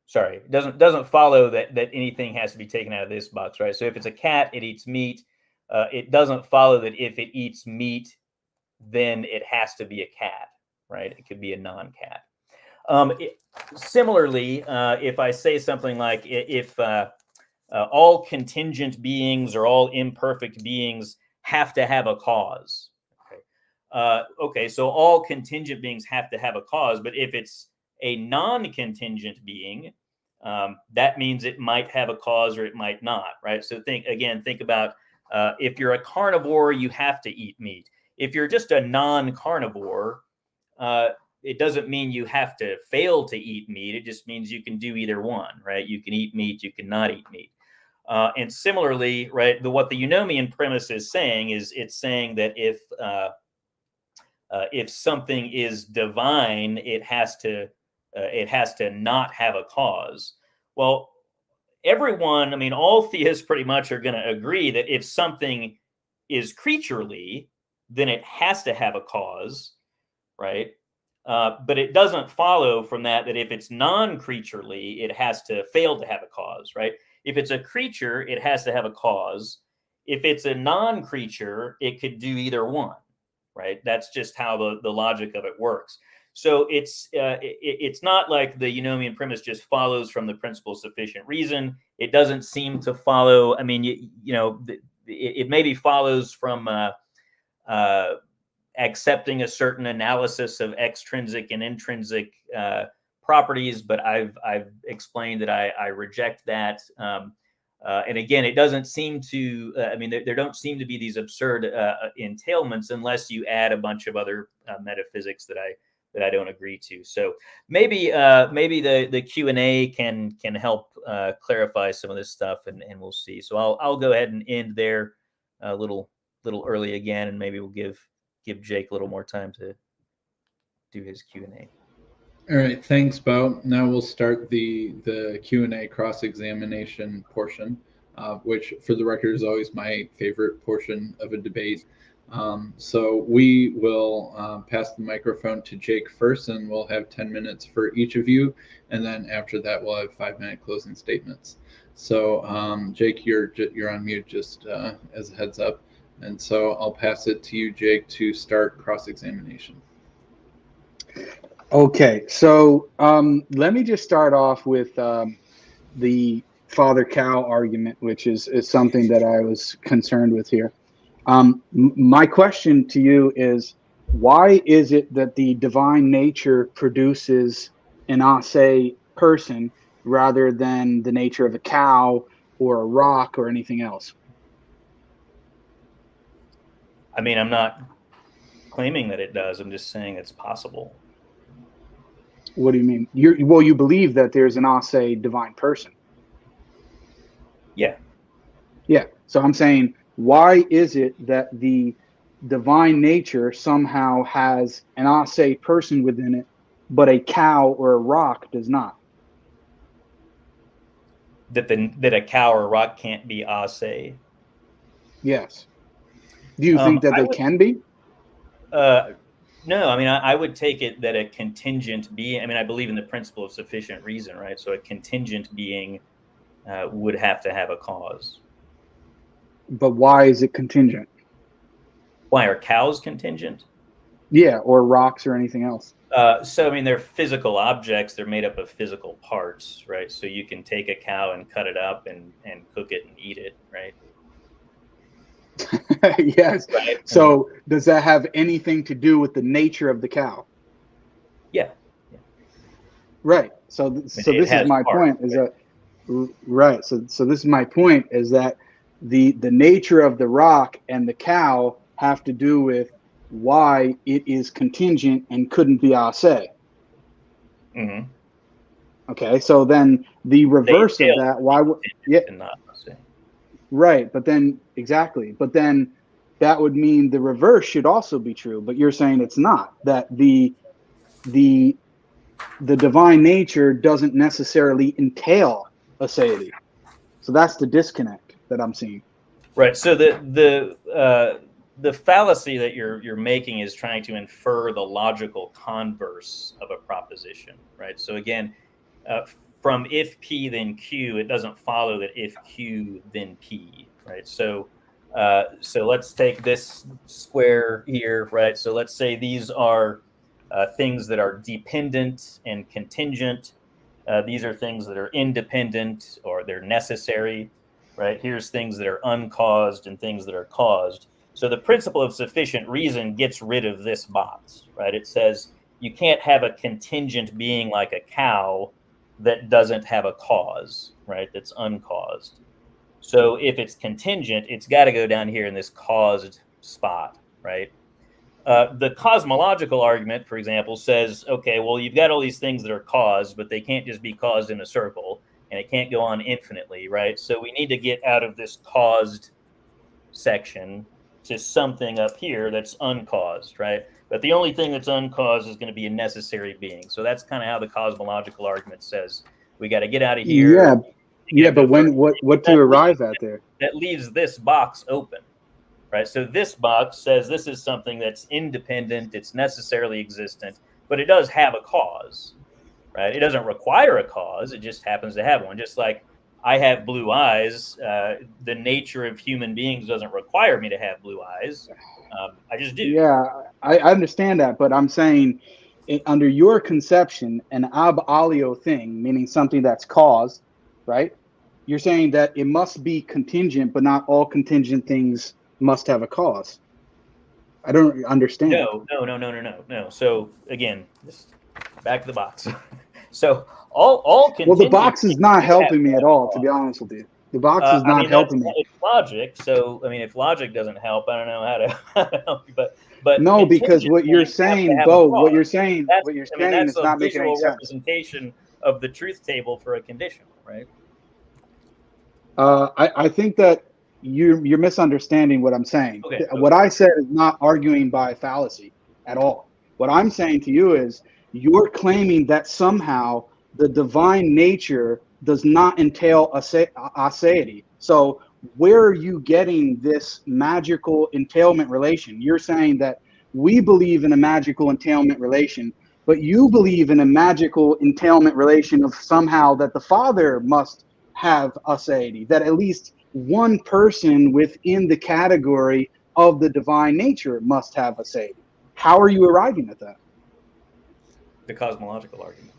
Sorry, it doesn't follow that anything has to be taken out of this box, right? So if it's a cat, it eats meat. It doesn't follow that if it eats meat, then it has to be a cat, right? It could be a non-cat. Similarly, if I say something like if all contingent beings or all imperfect beings have to have a cause. Okay, so all contingent beings have to have a cause, but if it's a non-contingent being, that means it might have a cause or it might not, right? So think about if you're a carnivore, you have to eat meat. If you're just a non-carnivore, it doesn't mean you have to fail to eat meat. It just means you can do either one, right? You can eat meat, you cannot eat meat. And similarly, right, what the eunomian premise is saying is it's saying that if something is divine, it has to it has to not have a cause. Well, everyone, I mean, all theists pretty much are going to agree that if something is creaturely, then it has to have a cause, right? But it doesn't follow from that if it's non-creaturely, it has to fail to have a cause, right? If it's a creature, it has to have a cause. If it's a non-creature, it could do either one, right? That's just how the logic of it works. So it's not like the Eunomian premise just follows from the principle of sufficient reason. It doesn't seem to follow. I mean, it maybe follows from accepting a certain analysis of extrinsic and intrinsic properties, but I've explained that I reject that. And again, it doesn't seem to. I mean, there don't seem to be these absurd entailments unless you add a bunch of other metaphysics that I don't agree to. So maybe the Q&A can help clarify some of this stuff, and we'll see. So I'll go ahead and end there a little early again, and maybe we'll give Jake a little more time to do his Q&A. All right, thanks, Beau. Now we'll start the Q&A cross-examination portion, which, for the record, is always my favorite portion of a debate. So we will pass the microphone to Jake first, and we'll have 10 minutes for each of you. And then after that, we'll have 5-minute closing statements. So Jake, you're on mute, just as a heads up. And so I'll pass it to you, Jake, to start cross-examination. Okay, so let me just start off with the father-cow argument, which is something that I was concerned with here. My question to you is, why is it that the divine nature produces an Ase person rather than the nature of a cow or a rock or anything else? I mean, I'm not claiming that it does. I'm just saying it's possible. What do you mean? You believe that there's an Ase divine person. Yeah. Yeah. So I'm saying, why is it that the divine nature somehow has an Ase person within it, but a cow or a rock does not? That a cow or a rock can't be Ase? Yes. Do you think that they can be? No, I mean, I would take it that a contingent being, I mean, I believe in the principle of sufficient reason, right? So a contingent being would have to have a cause. But why is it contingent? Why are cows contingent? Yeah, or rocks or anything else. So, I mean, they're physical objects. They're made up of physical parts, right? So you can take a cow and cut it up and cook it and eat it, right? Yes. Right. So does that have anything to do with the nature of the cow? Yeah. Right. So this is my point. Is that right? So this is my point. Is that the nature of the rock and the cow have to do with why it is contingent and couldn't be Ase. Mm-hmm. Okay. So then the reverse of that. Why would not Ase. Right, but then exactly. But then that would mean the reverse should also be true. But you're saying it's not, that the divine nature doesn't necessarily entail aseity. So that's the disconnect that I'm seeing. Right. So the fallacy that you're making is trying to infer the logical converse of a proposition, right? So again, from if P then Q, it doesn't follow that if Q then P, right? So let's take this square here, right? So let's say these are things that are dependent and contingent. These are things that are independent or they're necessary, right? Here's things that are uncaused and things that are caused. So the principle of sufficient reason gets rid of this box, right? It says you can't have a contingent being like a cow that doesn't have a cause, right? That's uncaused. So if it's contingent, it's got to go down here in this caused spot, right? The cosmological argument, for example, says, okay, well, you've got all these things that are caused, but they can't just be caused in a circle, and it can't go on infinitely, right? So we need to get out of this caused section to something up here that's uncaused, right? But the only thing that's uncaused is going to be a necessary being. So that's kind of how the cosmological argument says we got to get out of here. Yeah, but what do you arrive at there? That leaves this box open, right? So this box says this is something that's independent, it's necessarily existent, but it does have a cause, right? It doesn't require a cause, it just happens to have one. Just like I have blue eyes, the nature of human beings doesn't require me to have blue eyes. I just do. Yeah, I understand that, but I'm saying under your conception, an ab alio thing, meaning something that's caused, right? You're saying that it must be contingent, but not all contingent things must have a cause. I don't understand. No. So again, just back to the box. So all well, the box is not helping me at all, to be honest with you. The box is not helping me. It's logic. So I mean, if logic doesn't help, I don't know how to help you. But no, because what you're saying, Beau, what you're saying is not making any sense. Representation of the truth table for a conditional, right? I think that you're misunderstanding what I'm saying. Okay. What I said is not arguing by fallacy at all. What I'm saying to you is you're claiming that somehow the divine nature does not entail aseity. So where are you getting this magical entailment relation? You're saying that we believe in a magical entailment relation, but you believe in a magical entailment relation of somehow that the Father must have aseity, that at least one person within the category of the divine nature must have aseity. How are you arriving at that? The cosmological argument.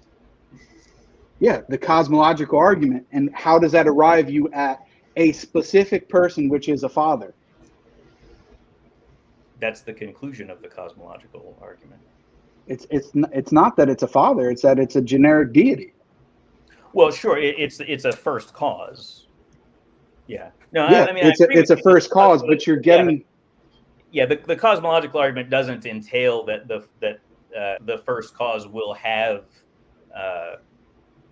Yeah, the cosmological argument. And how does that arrive you at a specific person, which is a father? That's the conclusion of the cosmological argument. It's not that it's a father, it's that it's a generic deity. Well, sure, it's a first cause. Yeah. No, yeah, I mean, it's a first cause, but you're getting. Yeah, the cosmological argument doesn't entail that the first cause will have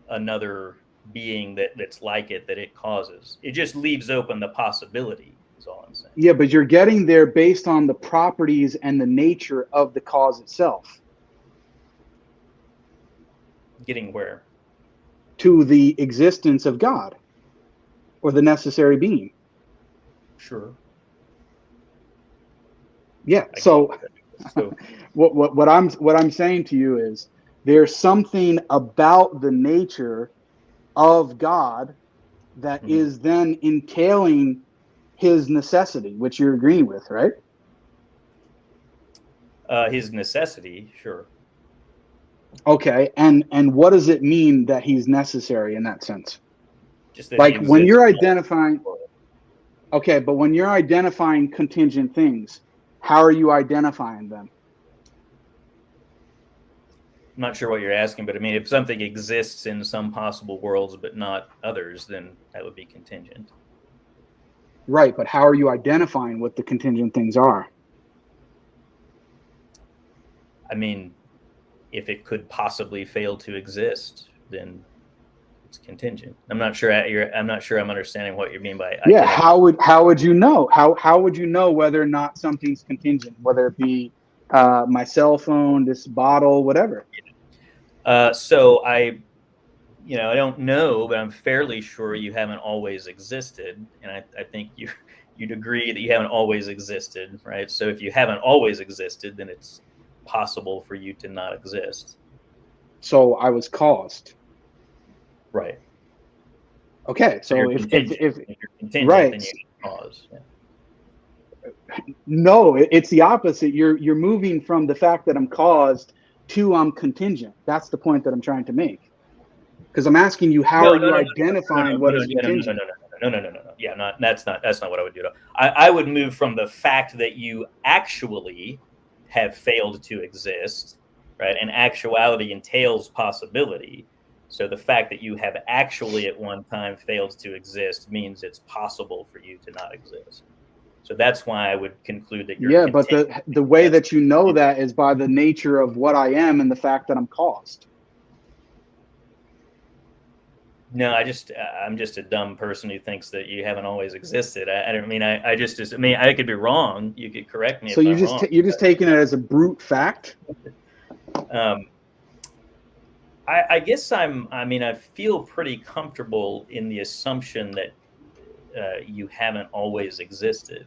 another being that's like it, that it causes. It just leaves open the possibility, is all I'm saying. Yeah, but you're getting there based on the properties and the nature of the cause itself. Getting where? To the existence of God or the necessary being. Sure. Yeah. So what I'm saying to you is there's something about the nature of God that is then entailing his necessity, which you're agreeing with, right? His necessity, sure. Okay, and what does it mean that he's necessary in that sense? Just that like when you're identifying. Okay, but when you're identifying contingent things, how are you identifying them? I'm not sure what you're asking, but I mean, if something exists in some possible worlds but not others, then that would be contingent. Right, but how are you identifying what the contingent things are? I mean, if it could possibly fail to exist, then it's contingent. I'm not sure I'm understanding what you mean by identifying. Yeah, how would you know? How would you know whether or not something's contingent, whether it be my cell phone, this bottle, whatever? So I don't know, but I'm fairly sure you haven't always existed, and I think you'd agree that you haven't always existed, right? So if you haven't always existed, then it's possible for you to not exist. So I was caused. Right. Okay, so if you're contingent, right, then you cause. Yeah. No, it's the opposite. You're moving from the fact that I'm caused to I'm contingent. That's the point that I'm trying to make. Because I'm asking you, how are you identifying what is contingent? No. Yeah, that's not what I would do. I would move from the fact that you actually have failed to exist, right? And actuality entails possibility. So the fact that you have actually at one time failed to exist means it's possible for you to not exist. So that's why I would conclude that you're but the way that you know that is by the nature of what I am and the fact that I'm caused. No, I'm just a dumb person who thinks that you haven't always existed. I don't mean I mean I could be wrong. You could correct me So if I'm wrong. you're just taking it as a brute fact. I guess I mean I feel pretty comfortable in the assumption that you haven't always existed.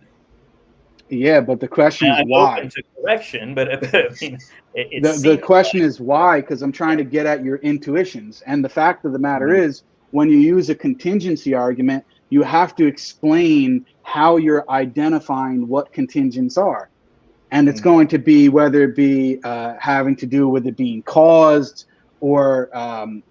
Yeah, but the question is I'm why. open to correction, but I mean it The question is why, because I'm trying to get at your intuitions. And the fact of the matter is, when you use a contingency argument, you have to explain how you're identifying what contingents are. And it's going to be whether it be having to do with it being caused, or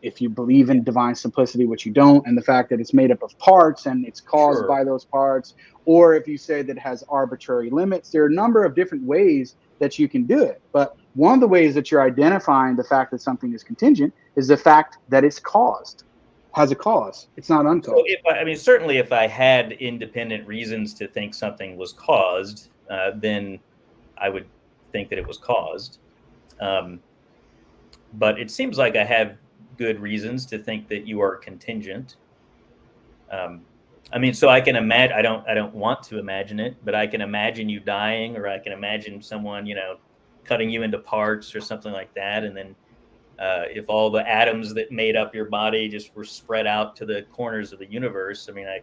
if you believe in divine simplicity, which you don't, and the fact that it's made up of parts and it's caused by those parts, or if you say that it has arbitrary limits. There are a number of different ways that you can do it. But one of the ways that you're identifying the fact that something is contingent is the fact that it's caused, has a cause. It's not uncaused. So I mean, certainly if I had independent reasons to think something was caused, then I would think that it was caused. But it seems like I have good reasons to think that you are contingent. I mean, so I can imagine, I don't want to imagine it, but I can imagine you dying, or I can imagine someone, cutting you into parts or something like that. And then if all the atoms that made up your body just were spread out to the corners of the universe, I mean, I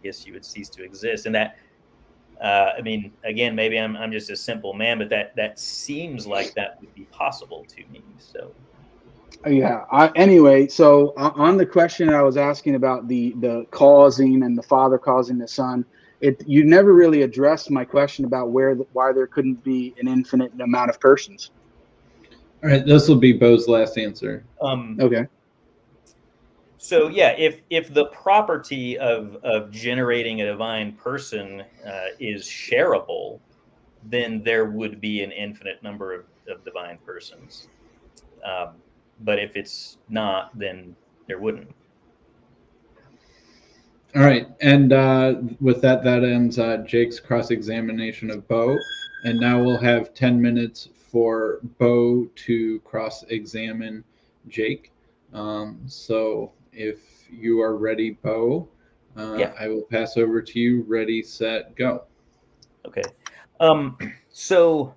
guess you would cease to exist. And that, I mean, again, maybe I'm just a simple man, but that seems like that would be possible to me. So, yeah. Anyway, so on the question I was asking about the causing and the Father causing the Son, you never really addressed my question about why there couldn't be an infinite amount of persons. All right, this will be Beau's last answer. Okay. So yeah, if the property of generating a divine person is shareable, then there would be an infinite number of divine persons. But if it's not, then there wouldn't. All right, and with that ends Jake's cross-examination of Beau, and now we'll have 10 minutes for Beau to cross-examine Jake. So if you are ready, Beau, I will pass over to you. Ready, set, go. Okay. So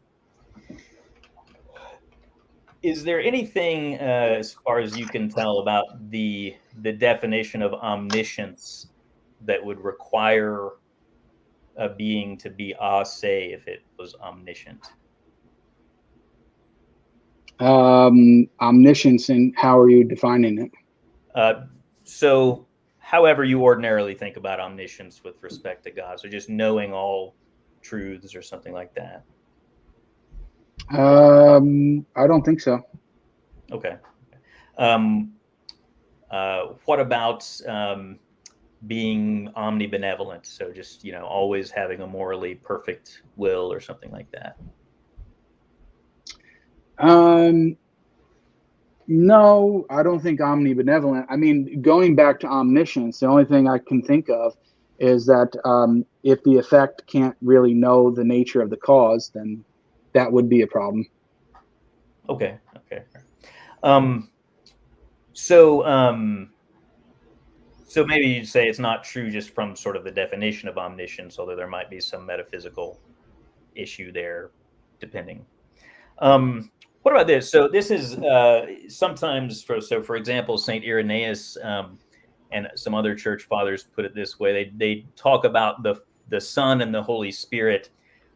is there anything, as far as you can tell, about the definition of omniscience that would require a being to be Aseity if it was omniscient? Omniscience, and how are you defining it? So however you ordinarily think about omniscience with respect to God, so just knowing all truths or something like that. I don't think so. Okay. What about being omnibenevolent? So just, always having a morally perfect will or something like that. No, I don't think omnibenevolent. I mean, going back to omniscience, the only thing I can think of is that if the effect can't really know the nature of the cause, then that would be a problem. Okay. So maybe you'd say it's not true just from sort of the definition of omniscience, although there might be some metaphysical issue there, depending. What about this? So this is sometimes, for example, Saint Irenaeus and some other church fathers put it this way. They talk about the Son and the Holy Spirit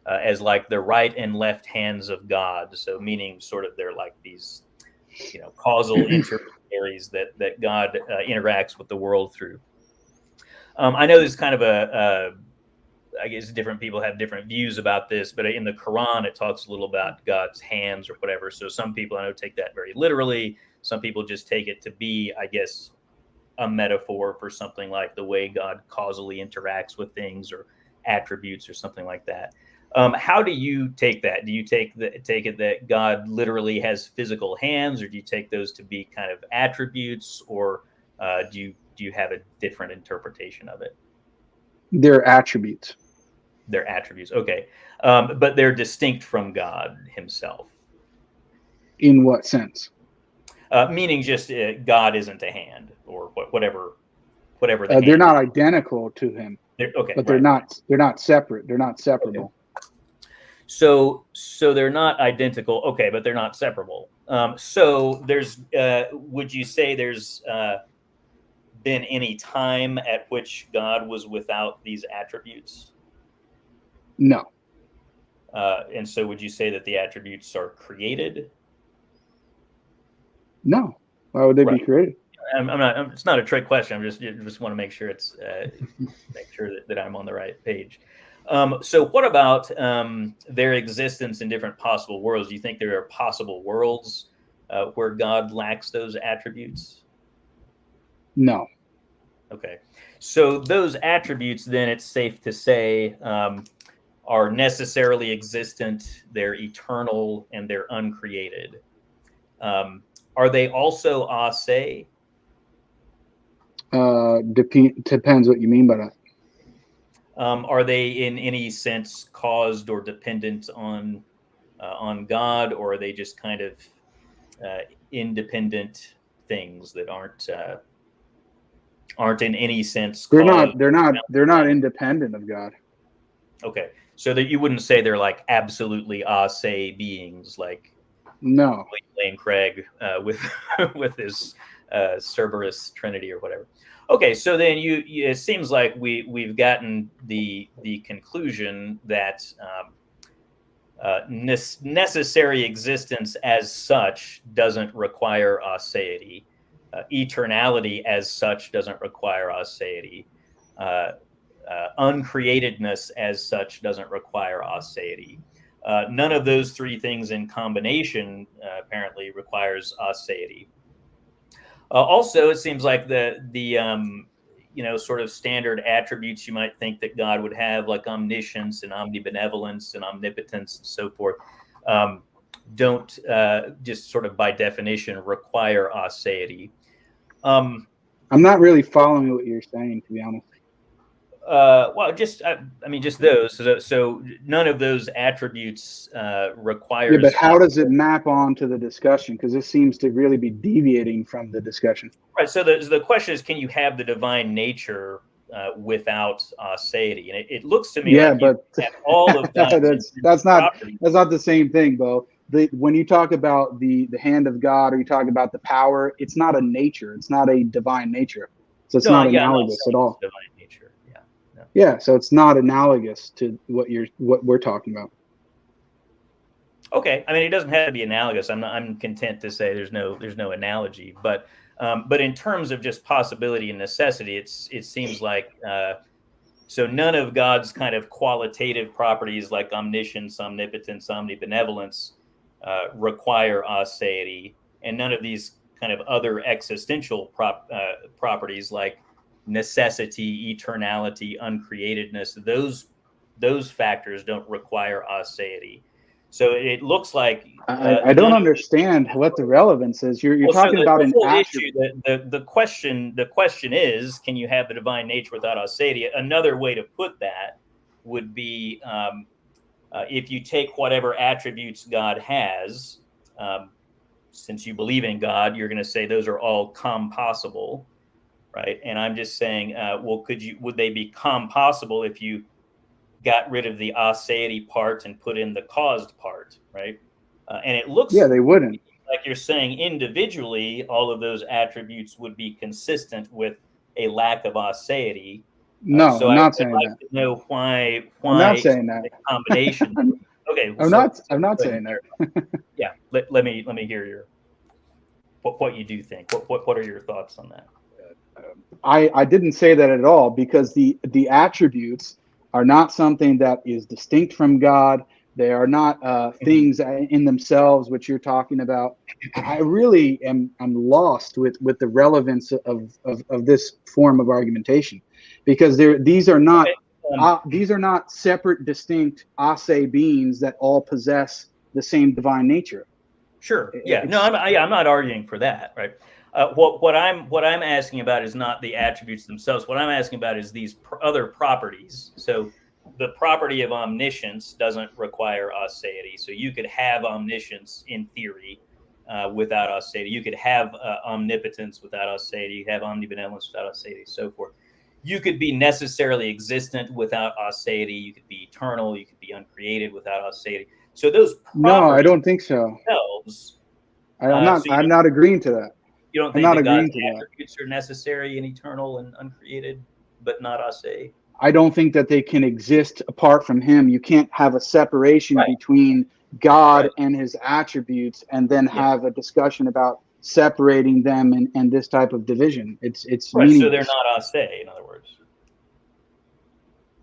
as like the right and left hands of God. So meaning sort of they're like these, causal intermediaries that God interacts with the world through. I know this is kind of I guess different people have different views about this, but in the Quran, it talks a little about God's hands or whatever. So some people I know take that very literally. Some people just take it to be, I guess, a metaphor for something like the way God causally interacts with things or attributes or something like that. How do you take that? Do you take it that God literally has physical hands, or do you take those to be kind of attributes, or do you have a different interpretation of it? They're attributes. They're attributes. Okay. But they're distinct from God himself. In what sense? Meaning just God isn't a hand, or whatever the They're hand not is. identical to him, Okay, but they're right. not separate. They're not separable. Okay. So they're not identical. Okay, but they're not separable. So there's, would you say there's been any time at which God was without these attributes? No. And so would you say that the attributes are created? No. Why would they Right. be created? I'm not. It's not a trick question. Just want to make sure it's make sure that I'm on the right page. So what about their existence in different possible worlds? Do you think there are possible worlds where God lacks those attributes? No. Okay. So those attributes, then it's safe to say, are necessarily existent. They're eternal and they're uncreated. Are they also ase? Depends what you mean by that. Are they in any sense caused or dependent on God, or are they just kind of independent things that aren't in any sense caused? They're not independent of God. Okay, so that you wouldn't say they're like absolutely ase beings, like No. Lane Craig with with his Cerberus Trinity or whatever. Okay, so then it seems like we've gotten the conclusion that necessary existence as such doesn't require aseity. Eternality as such doesn't require aseity. Uncreatedness as such doesn't require aseity. None of those three things in combination apparently requires aseity. Also, it seems like the sort of standard attributes you might think that God would have, like omniscience and omnibenevolence and omnipotence and so forth, don't just sort of by definition require aseity. I'm not really following what you're saying, to be honest. Well, just just those. So none of those attributes requires. Yeah, but how does it map on to the discussion? Because this seems to really be deviating from the discussion. Right. So the question is, can you have the divine nature without aseity? And it looks to me like but you have all of God's that's not properties. the same thing, Beau. When you talk about the hand of God, or you talk about the power, it's not a nature. It's not a divine nature. So it's not analogous at all. Divine nature. Yeah. No. Yeah. So it's not analogous to what we're talking about. Okay. I mean, it doesn't have to be analogous. I'm content to say there's no analogy, but in terms of just possibility and necessity, it seems like so none of God's kind of qualitative properties like omniscience, omnipotence, omnibenevolence require aseity, and none of these kind of other existential properties like necessity, eternality, uncreatedness, those factors don't require aseity. So it looks like I don't understand what the relevance is. You're talking about an issue. The question is, can you have the divine nature without aseity? Another way to put that would be if you take whatever attributes God has, since you believe in God, you're going to say those are all compossible, right? And I'm just saying, well, would they be compossible if you got rid of the aseity part and put in the caused part, right? And it looks they wouldn't. Like you're saying individually, all of those attributes would be consistent with a lack of aseity. No, so I'm not I'd saying like that. to know why I'm not saying that. Combination. Okay, I'm not saying that. Yeah, let me hear your what you do think. What are your thoughts on that? I didn't say that at all, because the attributes are not something that is distinct from God. They are not things in themselves, which you're talking about. I really am lost with the relevance of this form of argumentation, because these are not separate, distinct ase beings that all possess the same divine nature. Sure. Yeah. No, I'm not arguing for that. Right. What I'm asking about is not the attributes themselves. What I'm asking about is these other properties. So the property of omniscience doesn't require aseity. So you could have omniscience in theory, without Aseity. You could have omnipotence without Aseity. You have omnibenevolence without Aseity, so forth. You could be necessarily existent without Aseity. You could be eternal. You could be uncreated without Aseity. So those No, I properties don't think so. themselves. I'm not agreeing to that. You don't I'm think not that agreeing God's to that. attributes are necessary and eternal and uncreated, but not Aseity? I don't think that they can exist apart from him. You can't have a separation Right. between God Right. and his attributes and then Yeah. have a discussion about separating them and this type of division. It's Right. meaningless. So they're not Aseity, in other words.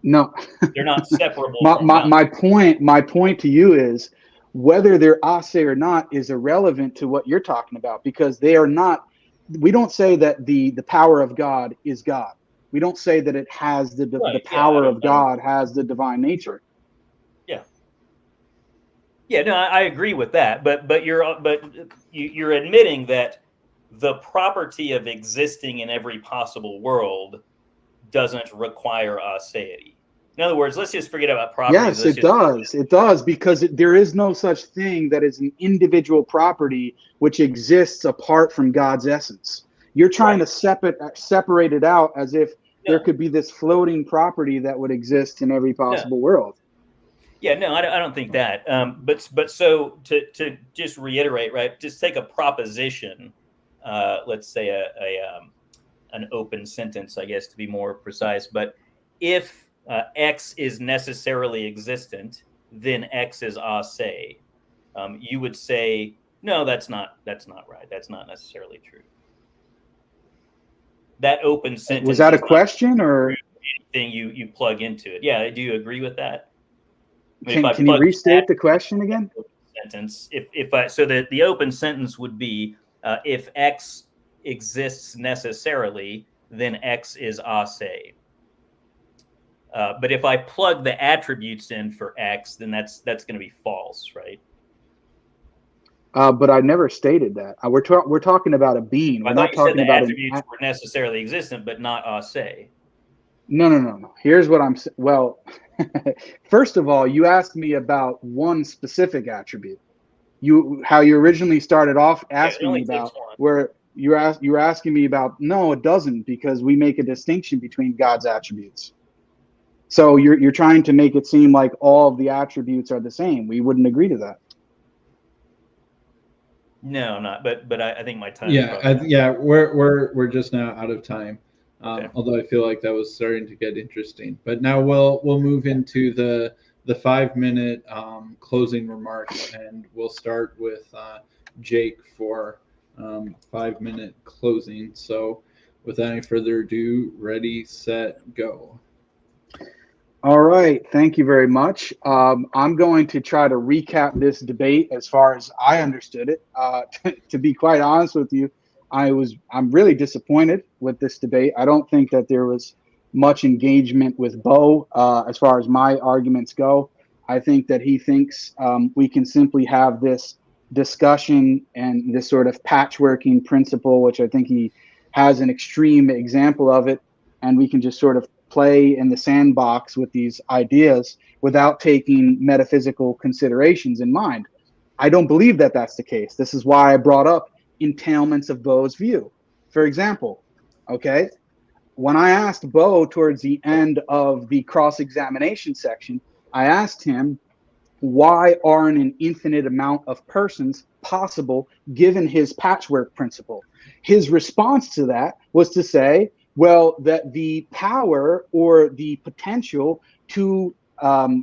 No. They're not separable from my, God. my point to you is whether they're ase or not is irrelevant to what you're talking about, because they are not. We don't say that the power of God is God. We don't say that it has the power of God has the divine nature. Yeah, no, I agree with that, but you're admitting that the property of existing in every possible world doesn't require Aseity. In other words, let's just forget about properties. Yes, it does. It does, because there is no such thing that is an individual property which exists apart from God's essence. You're trying to separate it out as if there could be this floating property that would exist in every possible world. Yeah, no, I don't think that. But so to just reiterate, right? Just take a proposition. Let's say an open sentence, I guess, to be more precise. But if X is necessarily existent, then X is ase. You would say, no, that's not right. That's not necessarily true. That open sentence. Was that a question or anything you plug into it? Yeah, do you agree with that? Can you restate the question again? Sentence. So the open sentence would be if X exists necessarily, then X is ase. But if I plug the attributes in for X, then that's going to be false, right? But I never stated that. We're talking about a being. We're not talking about attributes were necessarily existent, but not ase. No. Here's what I'm saying. Well, first of all, you asked me about one specific attribute. How you originally started off asking me about where you were asking me about. No, it doesn't, because we make a distinction between God's attributes. So you're trying to make it seem like all of the attributes are the same. We wouldn't agree to that. No, not. But I think my time. We're just now out of time. Okay. Although I feel like that was starting to get interesting. But now we'll move into the 5-minute closing remarks, and we'll start with Jake for 5-minute closing. So without any further ado, ready, set, go. All right. Thank you very much. I'm going to try to recap this debate as far as I understood it. To be quite honest with you, I'm really disappointed with this debate. I don't think that there was much engagement with Beau as far as my arguments go. I think that he thinks we can simply have this discussion and this sort of patchworking principle, which I think he has an extreme example of it, and we can just sort of play in the sandbox with these ideas without taking metaphysical considerations in mind. I don't believe that that's the case. This is why I brought up entailments of Beau's view. For example, okay, when I asked Beau towards the end of the cross-examination section, I asked him, why aren't an infinite amount of persons possible given his patchwork principle? His response to that was to say, well, that the power or the potential to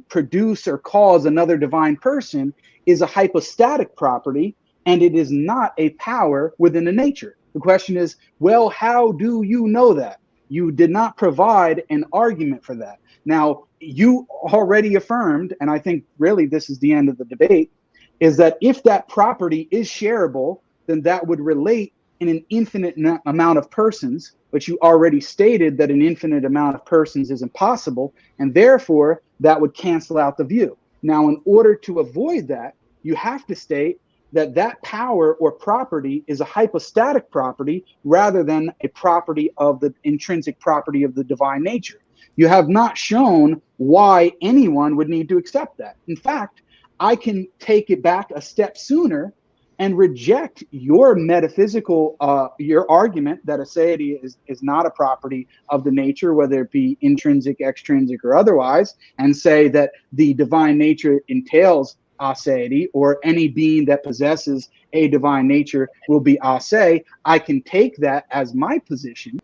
produce or cause another divine person is a hypostatic property, and it is not a power within a nature. The question is, well, how do you know that? You did not provide an argument for that. Now, you already affirmed, and I think really this is the end of the debate, is that if that property is shareable, then that would relate in an infinite amount of persons, but you already stated that an infinite amount of persons is impossible, and therefore that would cancel out the view. Now, in order to avoid that, you have to state that that power or property is a hypostatic property rather than a property of the intrinsic property of the divine nature. You have not shown why anyone would need to accept that. In fact, I can take it back a step sooner and reject your metaphysical, your argument that aseity is not a property of the nature, whether it be intrinsic, extrinsic, or otherwise, and say that the divine nature entails aseity, or any being that possesses a divine nature will be ase. I can take that as my position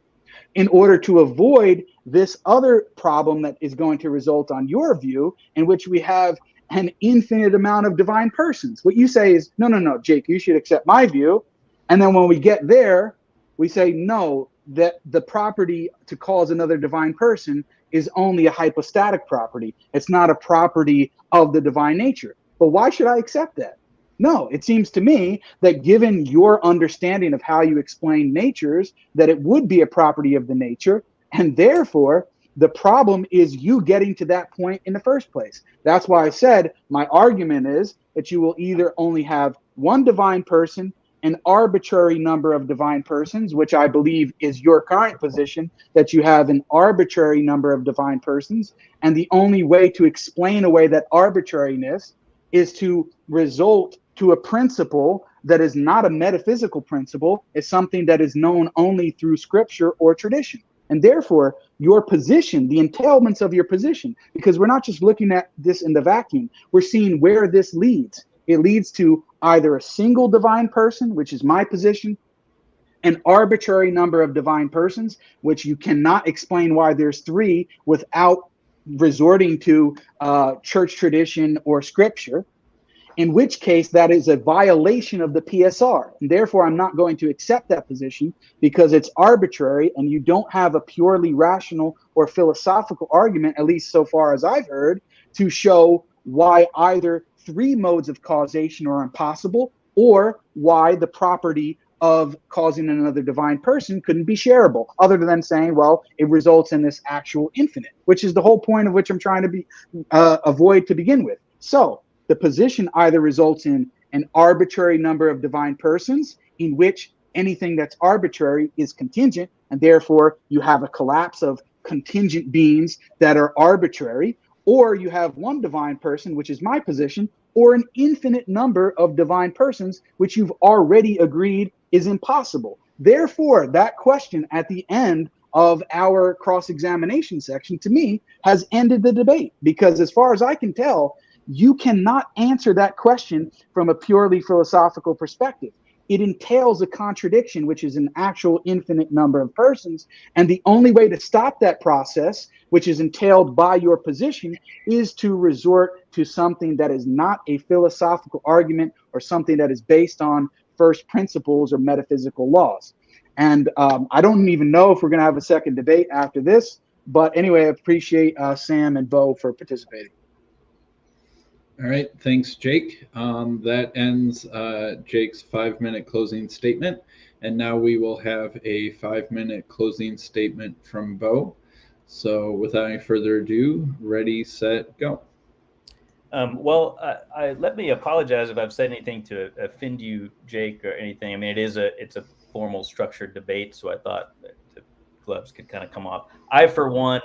in order to avoid this other problem that is going to result on your view, in which we have an infinite amount of divine persons. What you say is, no, Jake, you should accept my view. And then when we get there, we say, no, that the property to cause another divine person is only a hypostatic property. It's not a property of the divine nature. But why should I accept that? No, it seems to me that given your understanding of how you explain natures, that it would be a property of the nature, and therefore the problem is you getting to that point in the first place. That's why I said my argument is that you will either only have one divine person, an arbitrary number of divine persons, which I believe is your current position, that you have an arbitrary number of divine persons, and the only way to explain away that arbitrariness is to result to a principle that is not a metaphysical principle, is something that is known only through scripture or tradition. And therefore, your position, the entailments of your position, because we're not just looking at this in the vacuum, we're seeing where this leads. It leads to either a single divine person, which is my position, an arbitrary number of divine persons, which you cannot explain why there's three without resorting to church tradition or scripture, in which case that is a violation of the PSR. And therefore, I'm not going to accept that position because it's arbitrary and you don't have a purely rational or philosophical argument, at least so far as I've heard, to show why either three modes of causation are impossible or why the property of causing another divine person couldn't be shareable, other than saying, well, it results in this actual infinite, which is the whole point of which I'm trying to avoid to begin with. So the position either results in an arbitrary number of divine persons, in which anything that's arbitrary is contingent, and therefore you have a collapse of contingent beings that are arbitrary, or you have one divine person, which is my position, or an infinite number of divine persons, which you've already agreed is impossible. Therefore, that question at the end of our cross-examination section, to me, has ended the debate, because as far as I can tell, you cannot answer that question from a purely philosophical perspective. It entails a contradiction, which is an actual infinite number of persons. And the only way to stop that process, which is entailed by your position, is to resort to something that is not a philosophical argument or something that is based on first principles or metaphysical laws. And I don't even know if we're going to have a second debate after this. But anyway, I appreciate Sam and Beau for participating. All right, thanks, Jake. That ends Jake's 5-minute closing statement. And now we will have a 5-minute closing statement from Beau. So without any further ado, ready, set, go. Let me apologize if I've said anything to offend you, Jake, or anything. I mean, it's a formal, structured debate, so I thought that the gloves could kind of come off. I, for one,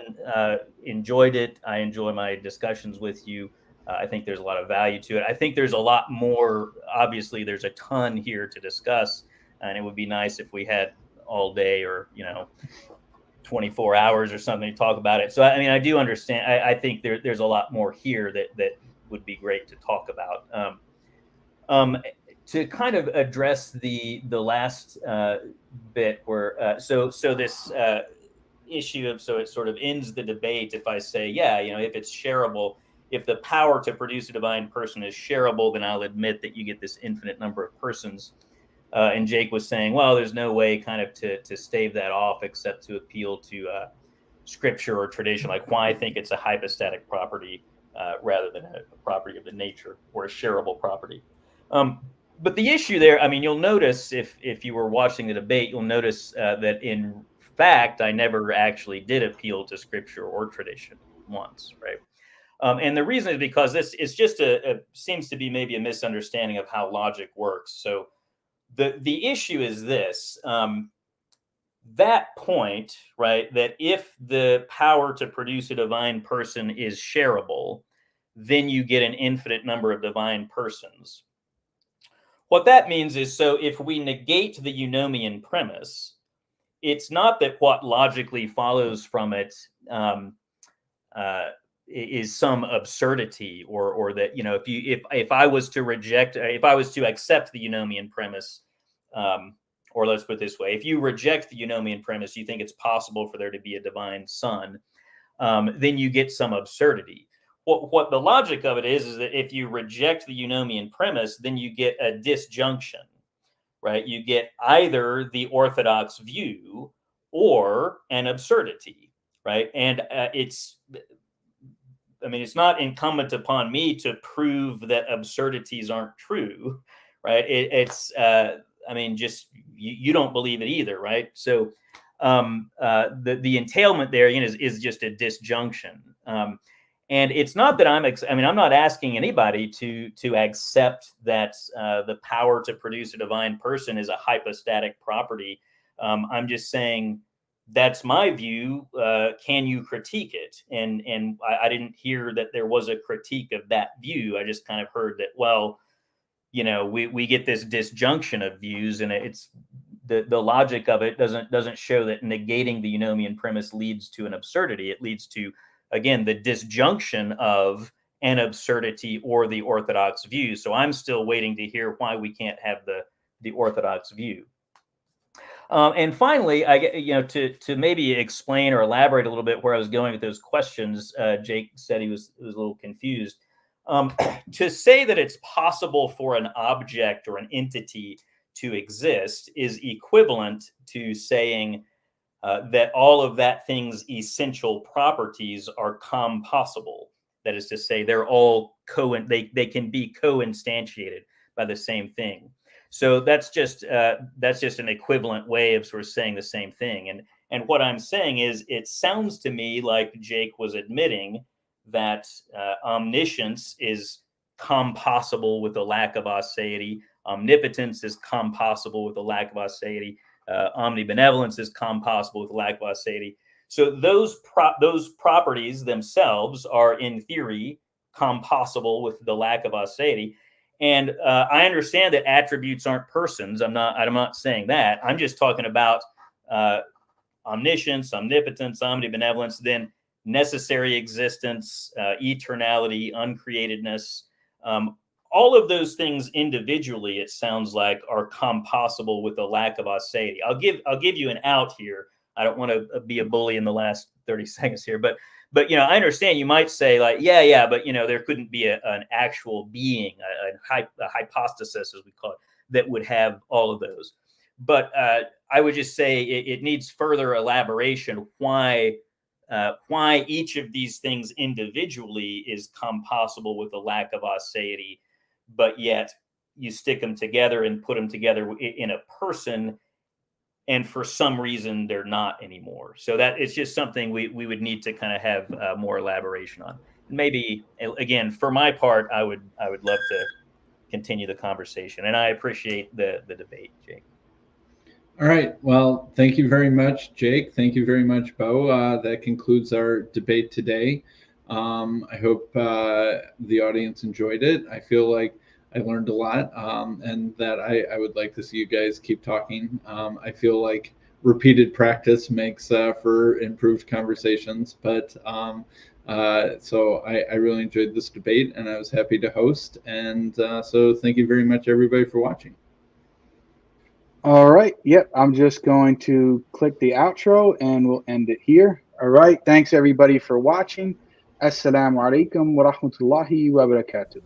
enjoyed it. I enjoy my discussions with you. I think there's a lot of value to it. I think there's a lot more. Obviously, there's a ton here to discuss, and it would be nice if we had all day or 24 hours or something to talk about it. So, I mean, I do understand. I think there's a lot more here that would be great to talk about. To kind of address the last bit where so this issue of, so it sort of ends the debate if I say, if it's shareable. If the power to produce a divine person is shareable, then I'll admit that you get this infinite number of persons. And Jake was saying, well, there's no way kind of to stave that off except to appeal to scripture or tradition, like why I think it's a hypostatic property rather than a property of the nature or a shareable property. But the issue there, I mean, you'll notice if you were watching the debate, you'll notice that in fact, I never actually did appeal to scripture or tradition once, right? And the reason is because this is just seems to be maybe a misunderstanding of how logic works. So the issue is this, that point, right, that if the power to produce a divine person is shareable, then you get an infinite number of divine persons. What that means is, so if we negate the eunomian premise, it's not that what logically follows from it is some absurdity, or that, you know, if I was to reject, if I was to accept the eunomian premise, or let's put it this way, if you reject the eunomian premise, you think it's possible for there to be a divine son, then you get some absurdity. What the logic of it is that if you reject the eunomian premise, then you get a disjunction, right? You get either the orthodox view or an absurdity, right? And it's not incumbent upon me to prove that absurdities aren't true, right? Just you don't believe it either, right? So the entailment there, again, is just a disjunction. And it's not that I'm not asking anybody to accept that the power to produce a divine person is a hypostatic property. I'm just saying that's my view. Can you critique it? And I didn't hear that there was a critique of that view. I just kind of heard that, well, you know, we get this disjunction of views, and it's the logic of it doesn't show that negating the eunomian premise leads to an absurdity. It leads to, again, the disjunction of an absurdity or the orthodox view. So I'm still waiting to hear why we can't have the orthodox view. And finally, to maybe explain or elaborate a little bit where I was going with those questions, Jake said he was a little confused. To say that it's possible for an object or an entity to exist is equivalent to saying that all of that thing's essential properties are compossible. That is to say, they're all they can be co-instantiated by the same thing. So that's just an equivalent way of sort of saying the same thing. And what I'm saying is, it sounds to me like Jake was admitting that omniscience is compossible with a lack of aseity. Omnipotence is compossible with a lack of aseity. Omnibenevolence is compossible with a lack of aseity. So those properties themselves are, in theory, compossible with the lack of aseity. And I understand that attributes aren't persons. I'm not saying that. I'm just talking about omniscience, omnipotence, omnibenevolence, then necessary existence, eternality, uncreatedness. All of those things individually, it sounds like, are compossible with a lack of aseity. I'll give you an out here. I don't want to be a bully in the last 30 seconds here, but you know, I understand you might say, like, yeah, but you know, there couldn't be an actual being, a hypostasis, as we call it, that would have all of those. But I would just say it needs further elaboration why each of these things individually is compossible with a lack of aseity, but yet you stick them together and put them together in a person, and for some reason they're not anymore. So that it's just something we would need to kind of have more elaboration on. Maybe, again, for my part, I would love to continue the conversation, and I appreciate the debate, Jake. All right. Well, thank you very much, Jake. Thank you very much, Beau. That concludes our debate today. I hope the audience enjoyed it. I feel like I learned a lot, and that I would like to see you guys keep talking. I feel like repeated practice makes for improved conversations. But so I really enjoyed this debate, and I was happy to host. And so thank you very much, everybody, for watching. All right. Yep. I'm just going to click the outro and we'll end it here. All right. Thanks, everybody, for watching. Assalamu alaikum wa rahmatullahi wa barakatuh.